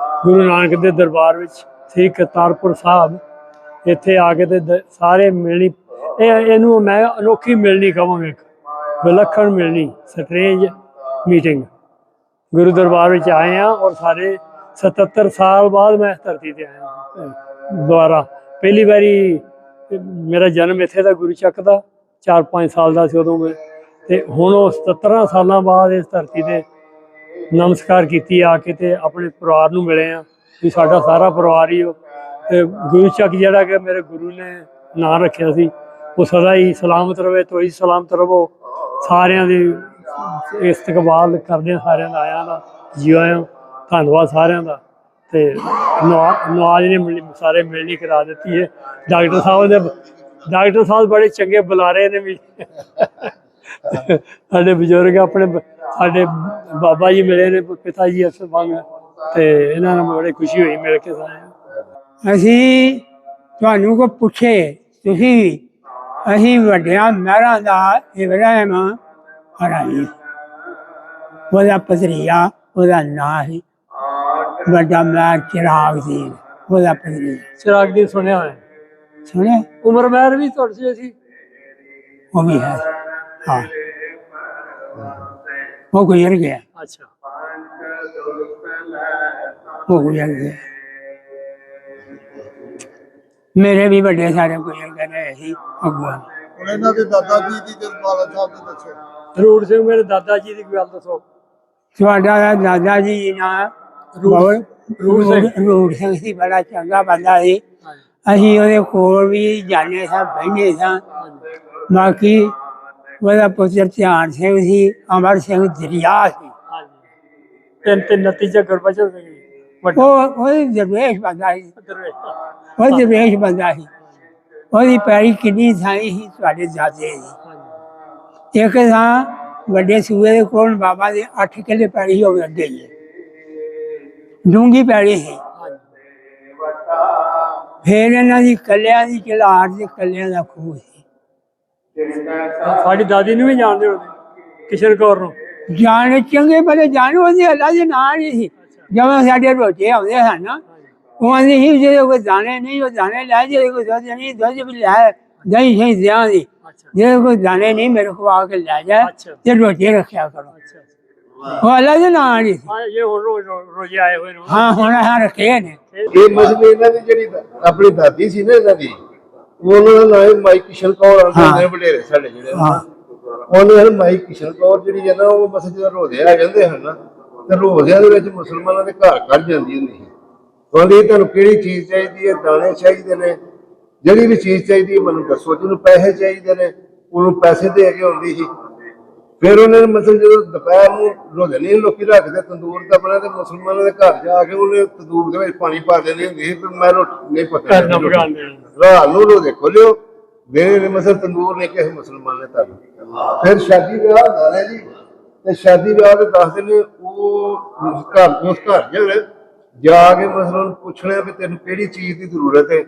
ਗੁਰੂ ਨਾਨਕ ਦੇ ਦਰਬਾਰ ਵਿੱਚ, ਸ੍ਰੀ ਕਰਤਾਰਪੁਰ ਸਾਹਿਬ। ਇੱਥੇ ਆ ਕੇ ਤੇ ਸਾਰੇ ਮਿਲਣੀ, ਇਹਨੂੰ ਮੈਂ ਅਨੋਖੀ ਮਿਲਣੀ ਕਹਾਂਗਾ, ਇੱਕ ਵਿਲੱਖਣ ਮਿਲਣੀ, ਸਟਰੇਂਜ ਮੀਟਿੰਗ। ਗੁਰੂ ਦਰਬਾਰ ਵਿੱਚ ਆਏ ਹਾਂ ਔਰ ਸਾਰੇ 77 ਸਾਲ ਬਾਅਦ ਮੈਂ ਇਸ ਧਰਤੀ 'ਤੇ ਆਇਆ ਦੁਬਾਰਾ। ਪਹਿਲੀ ਵਾਰੀ ਮੇਰਾ ਜਨਮ ਇੱਥੇ ਦਾ ਗੁਰੂ ਚੱਕ ਦਾ, 4-5 ਸਾਲ ਦਾ ਸੀ ਉਦੋਂ ਮੈਂ। ਤੇ ਹੁਣ ਉਹ 17 ਸਾਲਾਂ ਬਾਅਦ ਇਸ ਧਰਤੀ 'ਤੇ ਨਮਸਕਾਰ ਕੀਤੀ ਆ ਕੇ, ਤੇ ਆਪਣੇ ਪਰਿਵਾਰ ਨੂੰ ਮਿਲੇ ਆ ਵੀ ਸਾਡਾ ਸਾਰਾ ਪਰਿਵਾਰ ਹੀ ਉਹ। ਤੇ ਗੁਰੂ ਚੱਕ ਜਿਹੜਾ ਕਿ ਮੇਰੇ ਗੁਰੂ ਨੇ ਨਾਂ ਰੱਖਿਆ ਸੀ, ਉਹ ਸਦਾ ਹੀ ਸਲਾਮਤ ਰਵੇ, ਤੁਸੀਂ ਸਲਾਮਤ ਰਵੋ। ਸਾਰਿਆਂ ਦੀ ਇਸਤਕਬਾਲ ਕਰਦੇ ਹਾਂ, ਸਾਰਿਆਂ ਦਾ ਆਇਆਂ ਦਾ, ਜੀ ਆਇਆਂ, ਧੰਨਵਾਦ ਸਾਰਿਆਂ ਦਾ। ਤੇ ਨਵਾਜ਼ ਨੇ ਸਾਰੇ ਮਿਲਣੀ ਕਰਾ ਦਿੱਤੀ ਹੈ। ਡਾਕਟਰ ਸਾਹਿਬ ਬੜੇ ਚੰਗੇ ਬੁਲਾਰੇ ਨੇ ਵੀ। ਸਾਡੇ ਬਜ਼ੁਰਗ ਆਪਣੇ, ਸਾਡੇ ਬਾਬਾ ਜੀ ਮਿਲੇ ਨੇ, ਪਿਤਾ ਜੀ ਅਸਲ ਵਾਂਗ, ਤੇ ਇਹਨਾਂ ਨੂੰ ਬੜੀ ਖੁਸ਼ੀ ਹੋਈ ਮਿਲ ਕੇ ਸਾਰਿਆਂ। ਅਸੀਂ ਤੁਹਾਨੂੰ ਕੋ ਪੁੱਛੇ, ਤੁਸੀਂ ਵੀ, ਅਸੀਂ ਵੱਡਿਆਂ ਮਹਿਰਾਂ ਦਾ ਇਬਰਾਹਿਮ ਹਰਾਈ, ਉਹਦਾ ਪਤਰੀਆ ਉਹਦਾ ਨਾਂ ਸੀ ਵੱਡਾ ਮੈਂ ਚਿਰਾਗ ਸੀ ਉਹਦਾ ਪਤਨੀ ਚਿਰਾਗ ਦੀ ਸੁਣਿਆ ਹੋਇਆ। ਸੁਣਿਆ ਉਮਰ ਮਹਿਰ ਵੀ ਤੁਹਾਡੇ ਸੀ? ਉਹ ਵੀ ਹੈ ਹਾਂ ਉਹ ਗੁਜ਼ਰ ਗਿਆ ਅੱਛਾ। ਉਹ ਗੁਜ਼ਰ ਗਿਆ ਮੇਰੇ ਵੀ ਵੱਡੇ ਸਾਰੇ ਗੁਜ਼ਰ ਗਏ ਸੀ ਅੱਗੋਂ ਹੁਣ ਇਹਨਾਂ ਦੇ ਦਾਦਾ ਜੀ ਦੀ ਜਦ ਬਾਲਾ ਸਾਹਿਬ ਦੀ ਦੱਸੋ। ਰੂੜ ਸਿੰਘ ਮੇਰੇ ਦਾਦਾ ਜੀ ਦੀ ਗੱਲ ਦੱਸੋ। ਤੁਹਾਡਾ ਦਾਦਾ ਜੀ ਨਾ ਰੂੜ ਸਿੰਘ ਸੀ ਬੜਾ ਚੰਗਾ ਬੰਦਾ ਸੀ ਅਸੀਂ ਉਹਦੇ ਕੋਲ ਵੀ ਜਾਂਦੇ ਸਾਂ ਬਹਿੰਦੇ ਸਾਂ ਬਾਕੀ ਉਹਦਾ ਪੁੱਤਰ ਧਿਆਨ ਸਿੰਘ ਸੀ ਅਮਰ ਸਿੰਘ ਦਰਿਆ ਸੀ ਤਿੰਨ ਨਤੀਜਾ ਗੁਰਬਚਨ ਸਿੰਘ ਉਹ ਦਰਵੇਸ਼ ਬੰਦਾ ਸੀ ਉਹ ਦਰਵੇਸ਼ ਬੰਦਾ ਸੀ ਉਹਦੀ ਪੈੜੀ ਕਿੰਨੀ ਥਾਈ ਸੀ ਤੁਹਾਡੇ ਦਾਦੇ ਦੀ ਇੱਕ ਥਾਂ ਵੱਡੇ ਸੂਏ ਦੇ ਕੋਲ ਬਾਬਾ ਦੇ 8 ਕਿੱਲੇ ਪੈੜੀ ਹੋ ਗਈ ਡੂੰਗੀ ਪੈੜੀ ਸੀ ਫਿਰ ਇਹਨਾਂ ਦੀ ਕੱਲਿਆਂ ਦੀ ਚਲਾਟ ਤੇ ਕੱਲਿਆਂ ਦਾ ਖੂਹ ਸੀ। ਸਾਡੀ ਦਾਦੀ ਨੂੰ ਵੀ ਜਾਣਦੇ ਹੋ ਕਿਸ਼ਨ ਕੌਰ ਨੂੰ? ਜਾਣ ਚੰਗੇ ਭਲੇ ਜਾਣ ਉਹਦੇ ਅੱਲਾ ਦੇ ਨਾਂ ਨਹੀਂ ਸੀ ਜਦੋਂ ਸਾਡੇ ਰੋਟੇ ਆਉਂਦੇ ਸਨ ਨਾ ਉਹ ਆਂਦੇ ਸੀ ਜੇ ਕੋਈ ਦਾਣੇ ਨਹੀਂ ਉਹ ਦਾਣੇ ਲੈ ਜੇ ਕੋਈ ਦੁੱਧ ਨਹੀਂ ਦੁੱਧ ਵੀ ਲੈ ਦਹੀਂ ਸ਼ਹੀਂ ਦਿਆਂ ਦੀ ਜੇ ਕੋਈ ਦਾਣੇ ਨਹੀਂ ਮੇਰੇ ਕੋਲ ਆ ਕੇ ਲੈ ਜਾ ਤੇ ਰੋਟੀ ਰੱਖਿਆ ਕਰੋ ਉਹ ਅੱਲਾ ਦੇ ਨਾਂ ਨਹੀਂ ਸੀ। ਇਹ ਹੁਣ ਰੋਜ਼ ਆਏ ਹੋਏ ਨੇ। ਹਾਂ ਹੁਣ ਹਾਂ ਰੱਖੇ ਨੇ ਇਹ ਮਸਲੇ ਇਹਨਾਂ ਦੀ ਜਿਹੜੀ ਆਪਣੀ ਦਾਦੀ ਸੀ ਨਾ ਇਹਨਾਂ ਦੀ ਉਹਨਾਂ ਦਾ ਨਾਮ ਹੈ ਮਾਈ ਕਿਸ਼ਨ ਕੌਰ ਆਂਦੇ ਵਡੇਰੇ ਸਾਡੇ ਜਿਹੜੇ ਉਹਨੇ ਹਰ ਮਾਈ ਕਿਸ਼ਨ ਕੌਰ ਜਿਹੜੀ ਹੈ ਨਾ ਉਹ ਬਸ ਜਦੋਂ ਰੋਜ਼ੇ ਆ ਜਾਂਦੇ ਹਨ ਨਾ ਤੇ ਰੋਜ਼ਿਆਂ ਦੇ ਵਿੱਚ ਮੁਸਲਮਾਨਾਂ ਦੇ ਘਰ ਕੱਢ ਜਾਂਦੀ ਹੁੰਦੀ ਸੀ। ਕਹਿੰਦੀ ਤੁਹਾਨੂੰ ਕਿਹੜੀ ਚੀਜ਼ ਚਾਹੀਦੀ ਹੈ? ਦਾਣੇ ਚਾਹੀਦੇ ਨੇ, ਜਿਹੜੀ ਵੀ ਚੀਜ਼ ਚਾਹੀਦੀ ਹੈ ਮੈਨੂੰ ਦੱਸੋ, ਜਿਹਨੂੰ ਪੈਸੇ ਚਾਹੀਦੇ ਨੇ ਉਹਨੂੰ ਪੈਸੇ ਦੇ ਕੇ ਆਉਂਦੀ ਸੀ। ਫਿਰ ਉਹਨਾਂ ਨੇ ਮਤਲਬ ਜਦੋਂ ਦੁਪਹਿਰ ਨੂੰ ਰੋਜ਼ੇ ਨਹੀਂ ਲੋਕੀ ਰੱਖਦੇ ਤੰਦੂਰ ਦਾ ਬਣਾ ਤੇ ਮੁਸਲਮਾਨਾਂ ਦੇ ਘਰ ਜਾ ਕੇ ਉਹਨੇ ਤੰਦੂਰ ਦੇ ਵਿੱਚ ਪਾਣੀ ਪਾ ਦੇਣੀ ਹੁੰਦੀ ਸੀ ਤੇ ਮੈਂ ਰੋਟੀ ਨਹੀਂ ਪਕਾ ਰਾਤ ਨੂੰ ਰੋਜ਼ੇ ਖੋਲਿਓ ਮੇਰੇ ਮਸਲ ਤੰਦੂਰ ਨੇ ਕਿਸੇ ਮੁਸਲਮਾਨ ਨੇ ਧਰ ਫਿਰ ਸ਼ਾਦੀ ਵਿਆਹ ਹੁੰਦਾ ਹੈ ਜੀ ਤੇ ਸ਼ਾਦੀ ਵਿਆਹ ਦੇ 10 ਦਿਨ ਉਹ ਘਰ ਉਸ ਘਰ ਜਾ ਕੇ ਮਸਲਨ ਪੁੱਛਣਾ ਵੀ ਤੈਨੂੰ ਕਿਹੜੀ ਚੀਜ਼ ਦੀ ਜ਼ਰੂਰਤ ਹੈ,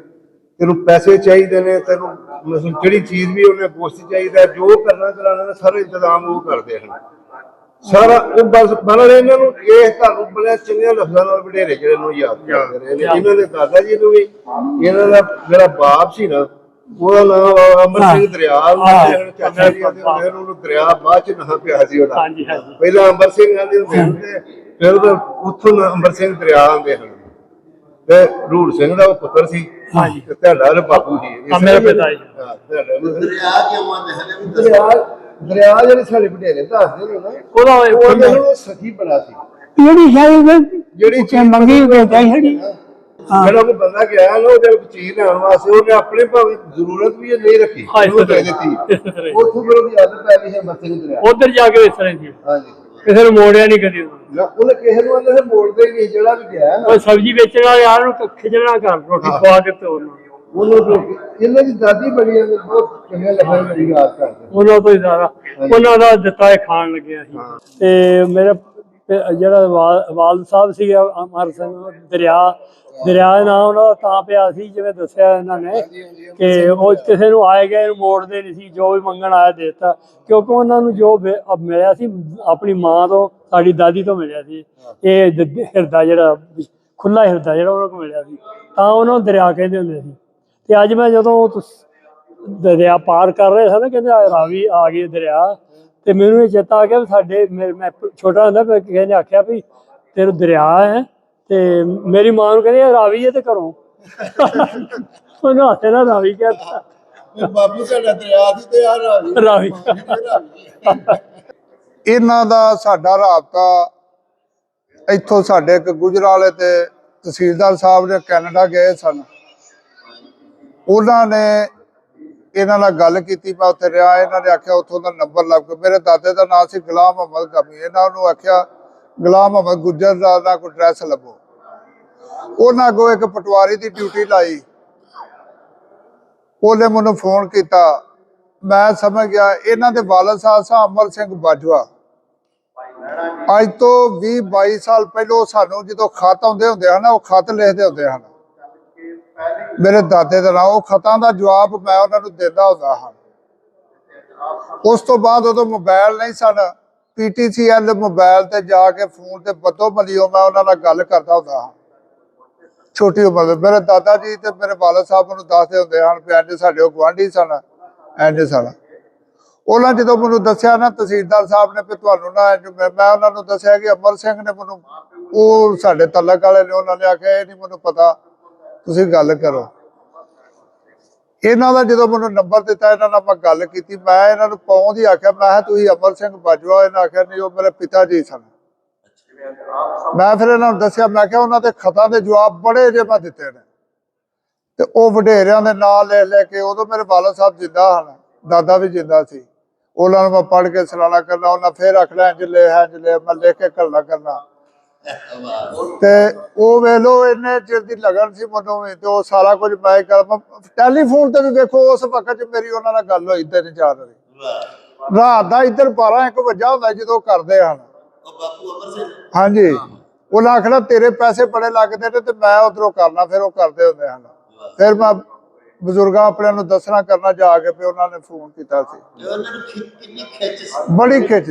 ਤੈਨੂੰ ਪੈਸੇ ਚਾਹੀਦੇ ਨੇ, ਤੈਨੂੰ ਮਸਲ ਜਿਹੜੀ ਚੀਜ਼ ਵੀ ਉਹਨੇ ਗੋਸ਼ਤ ਚਾਹੀਦਾ ਜੋ ਕਰਨਾ ਕਰਾਉਣਾ ਨੇ ਸਾਰਾ ਇੰਤਜ਼ਾਮ ਉਹ ਕਰਦੇ ਹਨ ਸਾਰਾ ਉਹ ਬਸ ਬਣਾ ਇਹਨਾਂ ਨੂੰ ਇਹ ਘਰ ਨੂੰ ਬੜਿਆ ਚੰਗੀਆਂ ਲਫ਼ਜ਼ਾਂ ਨਾਲ ਵਡੇਰੇ ਜਿਹੜੇ ਨੂੰ ਯਾਦ ਕਰਦੇ ਰਹੇ ਨੇ। ਇਹਨਾਂ ਦੇ ਦਾਦਾ ਜੀ ਨੂੰ ਵੀ ਇਹਨਾਂ ਦਾ ਜਿਹੜਾ ਬਾਪ ਸੀ ਨਾ ਉਹਦਾ ਨਾਮ ਅਮਰ ਸਿੰਘ ਦਰਿਆ ਚਾਚਾ ਜੀ ਉਹਨੂੰ ਦਰਿਆ ਬਾਅਦ ਚ ਨਾਂ ਪਿਆ ਸੀ ਉਹਦਾ ਪਹਿਲਾਂ ਅੰਬਰ ਸਿੰਘ ਆਂਦੇ ਹੁੰਦੇ ਫਿਰ ਉਹਦਾ ਉੱਥੋਂ ਅੰਬਰ ਸਿੰਘ ਦਰਿਆ ਆਉਂਦੇ ਹਨ ਤੇ ਰੂੜ ਸਿੰਘ ਦਾ ਉਹ ਪੁੱਤਰ ਸੀ ਤੇ ਤੁਹਾਡਾ ਬਾਪੂ ਸੀ ਮੇਰੇ ਪਿਤਾ ਜੀ। ਦਰਿਆ ਜਿਹੜੇ ਸਾਡੇ ਵਡੇਰੇ ਦੱਸਦੇ ਨੇ ਨਾ ਉਹਦਾ ਸਖੀ ਬੜਾ ਸੀ ਜਿਹੜੀ ਮੰਗੀ ਜਿਹੜਾ ਕੋਈ ਬੰਦਾ ਗਿਆ ਨਾ ਉਹਦੇ ਚੀਜ਼ ਲੈਣ ਵਾਸਤੇ ਉਹਨੇ ਆਪਣੇ ਭਾਵੇਂ ਜ਼ਰੂਰਤ ਵੀ ਨਹੀਂ ਰੱਖੀ ਉਹਨੂੰ ਦੇ ਦਿੱਤੀ ਉੱਥੋਂ ਫਿਰ ਉਹਦੀ ਆਦਤ ਪੈ ਗਈ ਹੈ ਮੱਥੇ ਦਰਿਆ ਉਧਰ ਜਾ ਕੇ ਵੇਚਣੇ ਸੀ। ਹਾਂਜੀ ਕਿਸੇ ਨੂੰ ਮੋੜਿਆ ਨਹੀਂ ਕਦੀ ਉਹਨੇ ਕਿਸੇ ਨੂੰ ਅੰਦਰ ਮੋੜਦੇ ਹੀ ਨਹੀਂ ਜਿਹੜਾ ਵੀ ਗਿਆ ਨਾ ਉਹ ਸਬਜ਼ੀ ਵੇਚਣ ਵਾਲਾ ਯਾਰ ਨੂੰ ਖਿਜਣਾ ਕਰ ਰੋਟੀ ਖਵਾ ਕੇ ਤੇ ਉਹਨੂੰ ਇਹਨਾਂ ਦੀ ਦਾਦੀ ਬੜੀ ਬਹੁਤ ਚੰਗੇ ਲੱਗਿਆ ਮੇਰੀ ਯਾਦ ਕਰਦੇ ਉਹਨਾਂ ਤੋਂ ਹੀ ਸਾਰਾ ਉਹਨਾਂ ਦਾ ਦਿੱਤਾ ਖਾਣ ਲੱਗਿਆ ਸੀ। ਤੇ ਮੇਰੇ ਜਿਹੜਾ ਵਾਲਦ ਸਾਹਿਬ ਸੀਗੇ ਅਮਰ ਸਿੰਘ ਦਰਿਆ ਦੇ ਨਾਂ ਉਹਨਾਂ ਦਾ ਤਾਂ ਪਿਆ ਸੀ ਜਿਵੇਂ ਦੱਸਿਆ ਇਹਨਾਂ ਨੇ ਕਿ ਉਹ ਕਿਸੇ ਨੂੰ ਆਏ ਗਏ ਨੂੰ ਮੋੜਦੇ ਨਹੀਂ ਸੀ, ਜੋ ਵੀ ਮੰਗਣ ਆਇਆ ਦੇ ਦਿੱਤਾ ਕਿਉਂਕਿ ਉਹਨਾਂ ਨੂੰ ਜੋ ਮਿਲਿਆ ਸੀ ਆਪਣੀ ਮਾਂ ਤੋਂ ਸਾਡੀ ਦਾਦੀ ਤੋਂ ਮਿਲਿਆ ਸੀ। ਇਹ ਹਿਰਦਾ ਜਿਹੜਾ ਖੁੱਲਾ ਹਿਰਦਾ ਜਿਹੜਾ ਉਹਨਾਂ ਕੋਲ ਮਿਲਿਆ ਸੀ ਤਾਂ ਉਹਨਾਂ ਨੂੰ ਦਰਿਆ ਕਹਿੰਦੇ ਹੁੰਦੇ ਸੀ। ਤੇ ਅੱਜ ਮੈਂ ਜਦੋਂ ਦਰਿਆ ਪਾਰ ਕਰ ਰਹੇ ਸਨ ਕਹਿੰਦੇ ਰਾਵੀ ਆ ਗਈ ਦਰਿਆ ਤੇ ਮੈਨੂੰ ਇਹ ਚੇਤਾ ਆ ਗਿਆ ਸਾਡੇ ਮੈਂ ਛੋਟਾ ਹੁੰਦਾ ਕਿਸੇ ਨੇ ਆਖਿਆ ਵੀ ਤੇਰਾ ਦਰਿਆ ਹੈ ਤੇ ਮੇਰੀ ਮਾਂ ਨੂੰ ਕਹਿੰਦੇ ਰਾਵੀ ਹੈ ਤੇ ਘਰੋਂ ਉਹਨੂੰ ਹੱਥੇ ਨਾਲ ਰਾਵੀ ਕਹਿਤਾ ਬਾਬੂ ਸਾਡਾ ਦਰਿਆ ਸੀ ਤੇ ਆ ਰਾਵੀ। ਇਹਨਾਂ ਦਾ ਸਾਡਾ ਰਾਬਤਾ ਇੱਥੋਂ ਸਾਡੇ ਇੱਕ ਗੁਜਰਾਲੇ ਤੇ ਤਹਿਸੀਲਦਾਰ ਸਾਹਿਬ ਨੇ ਕੈਨੇਡਾ ਗਏ ਸਨ, ਉਹਨਾਂ ਨੇ ਇਹਨਾਂ ਨਾਲ ਗੱਲ ਕੀਤੀ। ਮੈਂ ਉੱਥੇ ਰਿਹਾ, ਇਹਨਾਂ ਨੇ ਆਖਿਆ ਉੱਥੋਂ ਦਾ ਨੰਬਰ ਲੱਭ ਕੇ ਮੇਰੇ ਦਾਦੇ ਦਾ ਨਾਂ ਸੀ ਗੁਲਾਮ ਅਹਿਮਦ ਕਮੀ, ਇਹਨਾਂ ਨੂੰ ਆਖਿਆ ਗੁਲਾਮ ਅਹਿਮਦ ਗੁੱਜਰ ਦਾ ਕੋਈ ਐਡਰੈਸ ਲੱਭੋ। ਉਹਨਾਂ ਅੱਗੋਂ ਇੱਕ ਪਟਵਾਰੀ ਦੀ ਡਿਊਟੀ ਲਾਈ, ਉਹਨੇ ਮੈਨੂੰ ਫੋਨ ਕੀਤਾ, ਮੈਂ ਸਮਝ ਗਿਆ ਇਹਨਾਂ ਦੇ ਵਾਲਦ ਸਾਹਿਬ ਸਾ ਅਮਰ ਸਿੰਘ ਬਾਜਵਾ। ਅੱਜ ਤੋਂ 20-22 ਸਾਲ ਪਹਿਲੋਂ ਸਾਨੂੰ ਜਦੋਂ ਖਤ ਆਉਂਦੇ ਹੁੰਦੇ ਹਨ ਉਹ ਖਤ ਲਿਖਦੇ ਹੁੰਦੇ ਹਨ ਮੇਰੇ ਦਾਦੇ ਦਾ ਨਾਂ, ਉਹ ਖਤਾਂ ਦਾ ਜਵਾਬ ਮੈਂ ਉਹਨਾਂ ਨੂੰ ਦਿੰਦਾ ਹੁੰਦਾ ਹਾਂ। ਉਸ ਤੋਂ ਬਾਅਦ ਉਦੋਂ ਮੋਬਾਈਲ ਨਹੀਂ ਸਨ, PTCL ਮੋਬਾਈਲ ਤੇ ਜਾ ਕੇ ਫੋਨ ਤੇ ਬਦੋ ਬਲੀਓ ਮੈਂ ਉਹਨਾਂ ਨਾਲ ਗੱਲ ਕਰਦਾ ਹੁੰਦਾ ਹਾਂ ਛੋਟੀ ਉਮਰ ਦੇ। ਮੇਰੇ ਦਾਦਾ ਜੀ ਤੇ ਮੇਰੇ ਵਾਲਦ ਸਾਹਿਬ ਮੈਨੂੰ ਦੱਸਦੇ ਹੁੰਦੇ ਹਨ ਵੀ ਇੰਝ ਸਾਡੇ ਉਹ ਗੁਆਂਢੀ ਸਨ ਇੰਝ ਸਨ। ਉਹਨਾਂ ਜਦੋਂ ਮੈਨੂੰ ਦੱਸਿਆ ਨਾ ਤਹਿਸੀਲਦਾਰ ਸਾਹਿਬ ਨੇ ਵੀ ਤੁਹਾਨੂੰ ਨਾ ਮੈਂ ਉਹਨਾਂ ਨੂੰ ਦੱਸਿਆ ਕਿ ਅਮਰ ਸਿੰਘ ਨੇ ਮੈਨੂੰ, ਉਹ ਸਾਡੇ ਤਲਕ ਵਾਲੇ ਨੇ, ਉਹਨਾਂ ਨੇ ਆਖਿਆ ਇਹ ਨਹੀਂ ਮੈਨੂੰ ਪਤਾ, ਤੁਸੀਂ ਗੱਲ ਕਰੋ। ਇਹਨਾਂ ਦਾ ਜਦੋਂ ਮੈਨੂੰ ਨੰਬਰ ਦਿੱਤਾ ਇਹਨਾਂ ਨਾਲ ਮੈਂ ਗੱਲ ਕੀਤੀ। ਮੈਂ ਇਹਨਾਂ ਨੂੰ ਪਹੁੰਚ ਹੀ ਆਖਿਆ, ਮੈਂ ਕਿਹਾ ਤੁਸੀਂ ਅਮਰ ਸਿੰਘ ਬਾਜਵਾ? ਇਹਨਾਂ ਆਖਿਆ ਨਹੀਂ, ਉਹ ਮੇਰੇ ਪਿਤਾ ਜੀ ਸਨ। ਮੈਂ ਫਿਰ ਇਹਨਾਂ ਨੂੰ ਦੱਸਿਆ, ਮੈਂ ਕਿਹਾ ਉਹਨਾਂ ਦੇ ਖਤਾਂ ਦੇ ਜਵਾਬ ਬੜੇ ਜੇ ਮੈਂ ਦਿੱਤੇ ਨੇ ਤੇ ਉਹ ਵਡੇਰਿਆਂ ਦੇ ਨਾਂ ਲੈ ਲੈ ਕੇ। ਉਦੋਂ ਮੇਰੇ ਵਾਲਦ ਸਾਹਿਬ ਜਿੰਦਾ ਹਨ, ਦਾਦਾ ਵੀ ਜਿੰਦਾ ਸੀ। ਉਹਨਾਂ ਨੂੰ ਮੈਂ ਪੜ੍ਹ ਕੇ ਸਲਾਨਾ ਕਰਨਾ, ਉਹਨਾਂ ਫਿਰ ਆਖਣਾ ਇੰਝ ਲੈ ਇੰਝ ਲੈ, ਮੈਂ ਲਿਖ ਕੇ ਕਰਨਾ ਕਰਨਾ। ਤੇ ਉਹ ਵੇਖ ਲਓ ਇੰਨੇ ਚਿਰ ਦੀ ਲਗਨ ਸੀ ਮੈਨੂੰ ਵੀ, ਤੇ ਉਹ ਸਾਰਾ ਕੁਝ ਮੈਂ ਕਰ। ਟੈਲੀਫੋਨ ਤੇ ਵੀ ਵੇਖੋ ਉਸ ਵਕਤ ਚ ਮੇਰੀ ਉਹਨਾਂ ਨਾਲ ਗੱਲ ਹੋਈ 3-4 ਵਾਰੀ। ਰਾਤ ਦਾ ਇੱਧਰ 12-1 ਵਜਾ ਹੁੰਦਾ ਜਦੋਂ ਕਰਦੇ ਹਨ। ਹਾਂਜੀ, ਉਹਨਾਂ ਆਖਣਾ ਤੇਰੇ ਪੈਸੇ ਬੜੇ ਲੱਗਦੇ ਨੇ ਤੇ ਮੈਂ ਉਧਰੋਂ ਕਰਨਾ। ਫਿਰ ਉਹ ਕਰਦੇ ਹੁੰਦੇ ਹਨ। ਫਿਰ ਮੈਂ ਬਜ਼ੁਰਗਾਂ ਆਪਣੇ ਨੂੰ ਦੱਸਣਾ ਕਰਨਾ ਜਾ ਕੇ ਵੀ ਉਹਨਾਂ ਨੇ ਫੋਨ ਕੀਤਾ ਸੀ। ਬੜੀ ਖਿੱਚ।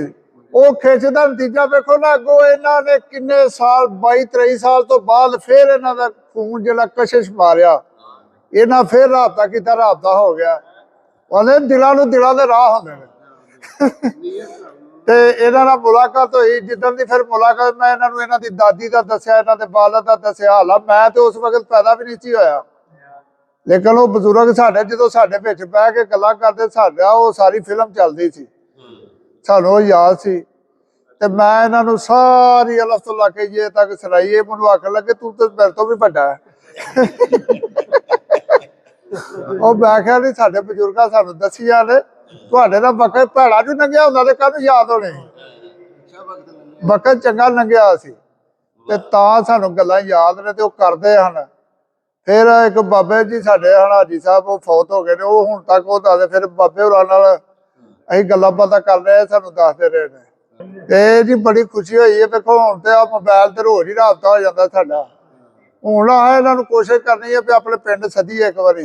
ਉਹ ਖਿੱਚ ਦਾ ਨਤੀਜਾ ਵੇਖੋ ਨਾ, ਅੱਗੋਂ ਇਹਨਾਂ ਨੇ ਕਿੰਨੇ ਸਾਲ 22-23 ਸਾਲ ਤੋਂ ਬਾਅਦ ਫਿਰ ਇਹਨਾਂ ਦਾ ਫੋਨ ਜਿਹੜਾ ਕਸ਼ਿਸ਼ ਮਾਰਿਆ, ਇਹਨਾਂ ਫਿਰ ਰਾਬਤਾ ਕੀਤਾ, ਰਾਬਤਾ ਹੋ ਗਿਆ। ਉਹਨੇ ਦਿਲਾਂ ਨੂੰ ਦਿਲਾਂ ਦੇ ਰਾਹ ਹੁੰਦੇ ਨੇ। ਤੇ ਇਹਨਾਂ ਨਾਲ ਮੁਲਾਕਾਤ ਹੋਈ ਜਿੱਦਣ ਦੀ। ਫਿਰ ਮੁਲਾਕਾਤ ਮੈਂ ਇਹਨਾਂ ਨੂੰ ਇਹਨਾਂ ਦੀ ਦਾਦੀ ਦਾ ਦੱਸਿਆ, ਇਹਨਾਂ ਦੇ ਵਾਲਦ ਦਾ ਦੱਸਿਆ। ਹਾਲਾ ਮੈਂ ਤੇ ਉਸ ਵਕਤ ਪੈਦਾ ਵੀ ਨਹੀਂ ਸੀ ਹੋਇਆ, ਲੇਕਿਨ ਉਹ ਬਜ਼ੁਰਗ ਸਾਡੇ ਜਦੋਂ ਸਾਡੇ ਵਿੱਚ ਬਹਿ ਕੇ ਗੱਲਾਂ ਕਰਦੇ, ਸਾਡਾ ਉਹ ਸਾਰੀ ਫਿਲਮ ਚੱਲਦੀ ਸੀ, ਸਾਨੂੰ ਉਹ ਯਾਦ ਸੀ। ਤੇ ਮੈਂ ਇਹਨਾਂ ਨੂੰ ਸਾਰੀ ਅਲਫ ਤੋਂ ਲਾ ਕੇ ਜੇ ਤੱਕ ਸੁਣਾਈ। ਇਹ ਮੈਨੂੰ ਆਖਣ ਲੱਗੇ ਤੂੰ ਤਾਂ ਮੇਰੇ ਤੋਂ ਵੀ ਵੱਡਾ ਹੈ। ਉਹ ਮੈਂ ਕਿਹਾ ਨਹੀਂ, ਸਾਡੇ ਬਜ਼ੁਰਗਾਂ ਸਾਨੂੰ ਦੱਸੀਆਂ ਨੇ, ਤੁਹਾਡੇ ਦਾ ਵਕਤ ਭੈੜਾ ਜੋ ਲੰਘਿਆ ਹੁੰਦਾ ਤੇ ਕਾਹਨੂੰ ਯਾਦ ਹੋਣੇ। ਵਕਤ ਚੰਗਾ ਲੰਘਿਆ ਸੀ ਤੇ ਤਾਂ ਸਾਨੂੰ ਗੱਲਾਂ ਯਾਦ ਨੇ ਤੇ ਉਹ ਕਰਦੇ ਹਨ। ਫਿਰ ਇੱਕ ਬਾਬੇ ਜੀ ਸਾਡੇ ਹਨ ਹਾਜੀ ਸਾਹਿਬ, ਉਹ ਫੌਤ ਹੋ ਗਏ ਨੇ। ਉਹ ਹੁਣ ਤੱਕ ਉਹ ਦੱਸਦੇ, ਫਿਰ ਬਾਬੇ ਹੋਰਾਂ ਨਾਲ ਅਸੀਂ ਗੱਲਾਂ ਬਾਤਾਂ ਕਰ ਰਹੇ, ਸਾਨੂੰ ਦੱਸਦੇ ਰਹੇ ਨੇ। ਤੇ ਜੀ ਬੜੀ ਖੁਸ਼ੀ ਹੋਈ ਹੈ। ਵੇਖੋ ਹੁਣ ਤੇ ਆ ਮੋਬਾਇਲ ਤੇ ਰੋਜ਼ ਹੀ ਰਾਬਤਾ ਹੋ ਜਾਂਦਾ ਸਾਡਾ। ਹੁਣ ਆ ਇਹਨਾਂ ਨੂੰ ਕੋਸ਼ਿਸ਼ ਕਰਨੀ ਹੈ ਵੀ ਆਪਣੇ ਪਿੰਡ ਸੱਦੀਏ ਇੱਕ ਵਾਰੀ।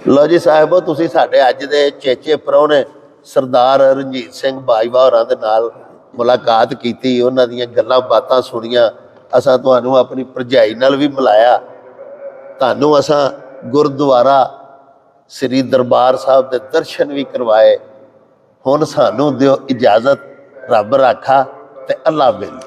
ਲਓ ਜੀ ਸਾਹਿਬੋ, ਤੁਸੀਂ ਸਾਡੇ ਅੱਜ ਦੇ ਚੇਚੇ ਪ੍ਰਾਹੁਣੇ ਸਰਦਾਰ ਰਣਜੀਤ ਸਿੰਘ ਬਾਜਵਾ ਹੋਰਾਂ ਦੇ ਨਾਲ ਮੁਲਾਕਾਤ ਕੀਤੀ, ਉਹਨਾਂ ਦੀਆਂ ਗੱਲਾਂ ਬਾਤਾਂ ਸੁਣੀਆਂ। ਅਸਾਂ ਤੁਹਾਨੂੰ ਆਪਣੀ ਭਰਜਾਈ ਨਾਲ ਵੀ ਮਿਲਾਇਆ, ਤੁਹਾਨੂੰ ਅਸਾਂ ਗੁਰਦੁਆਰਾ ਸ੍ਰੀ ਦਰਬਾਰ ਸਾਹਿਬ ਦੇ ਦਰਸ਼ਨ ਵੀ ਕਰਵਾਏ। ਹੁਣ ਸਾਨੂੰ ਦਿਓ ਇਜਾਜ਼ਤ, ਰੱਬ ਰਾਖਾ ਤੇ ਅੱਲਾ ਮਿਲ।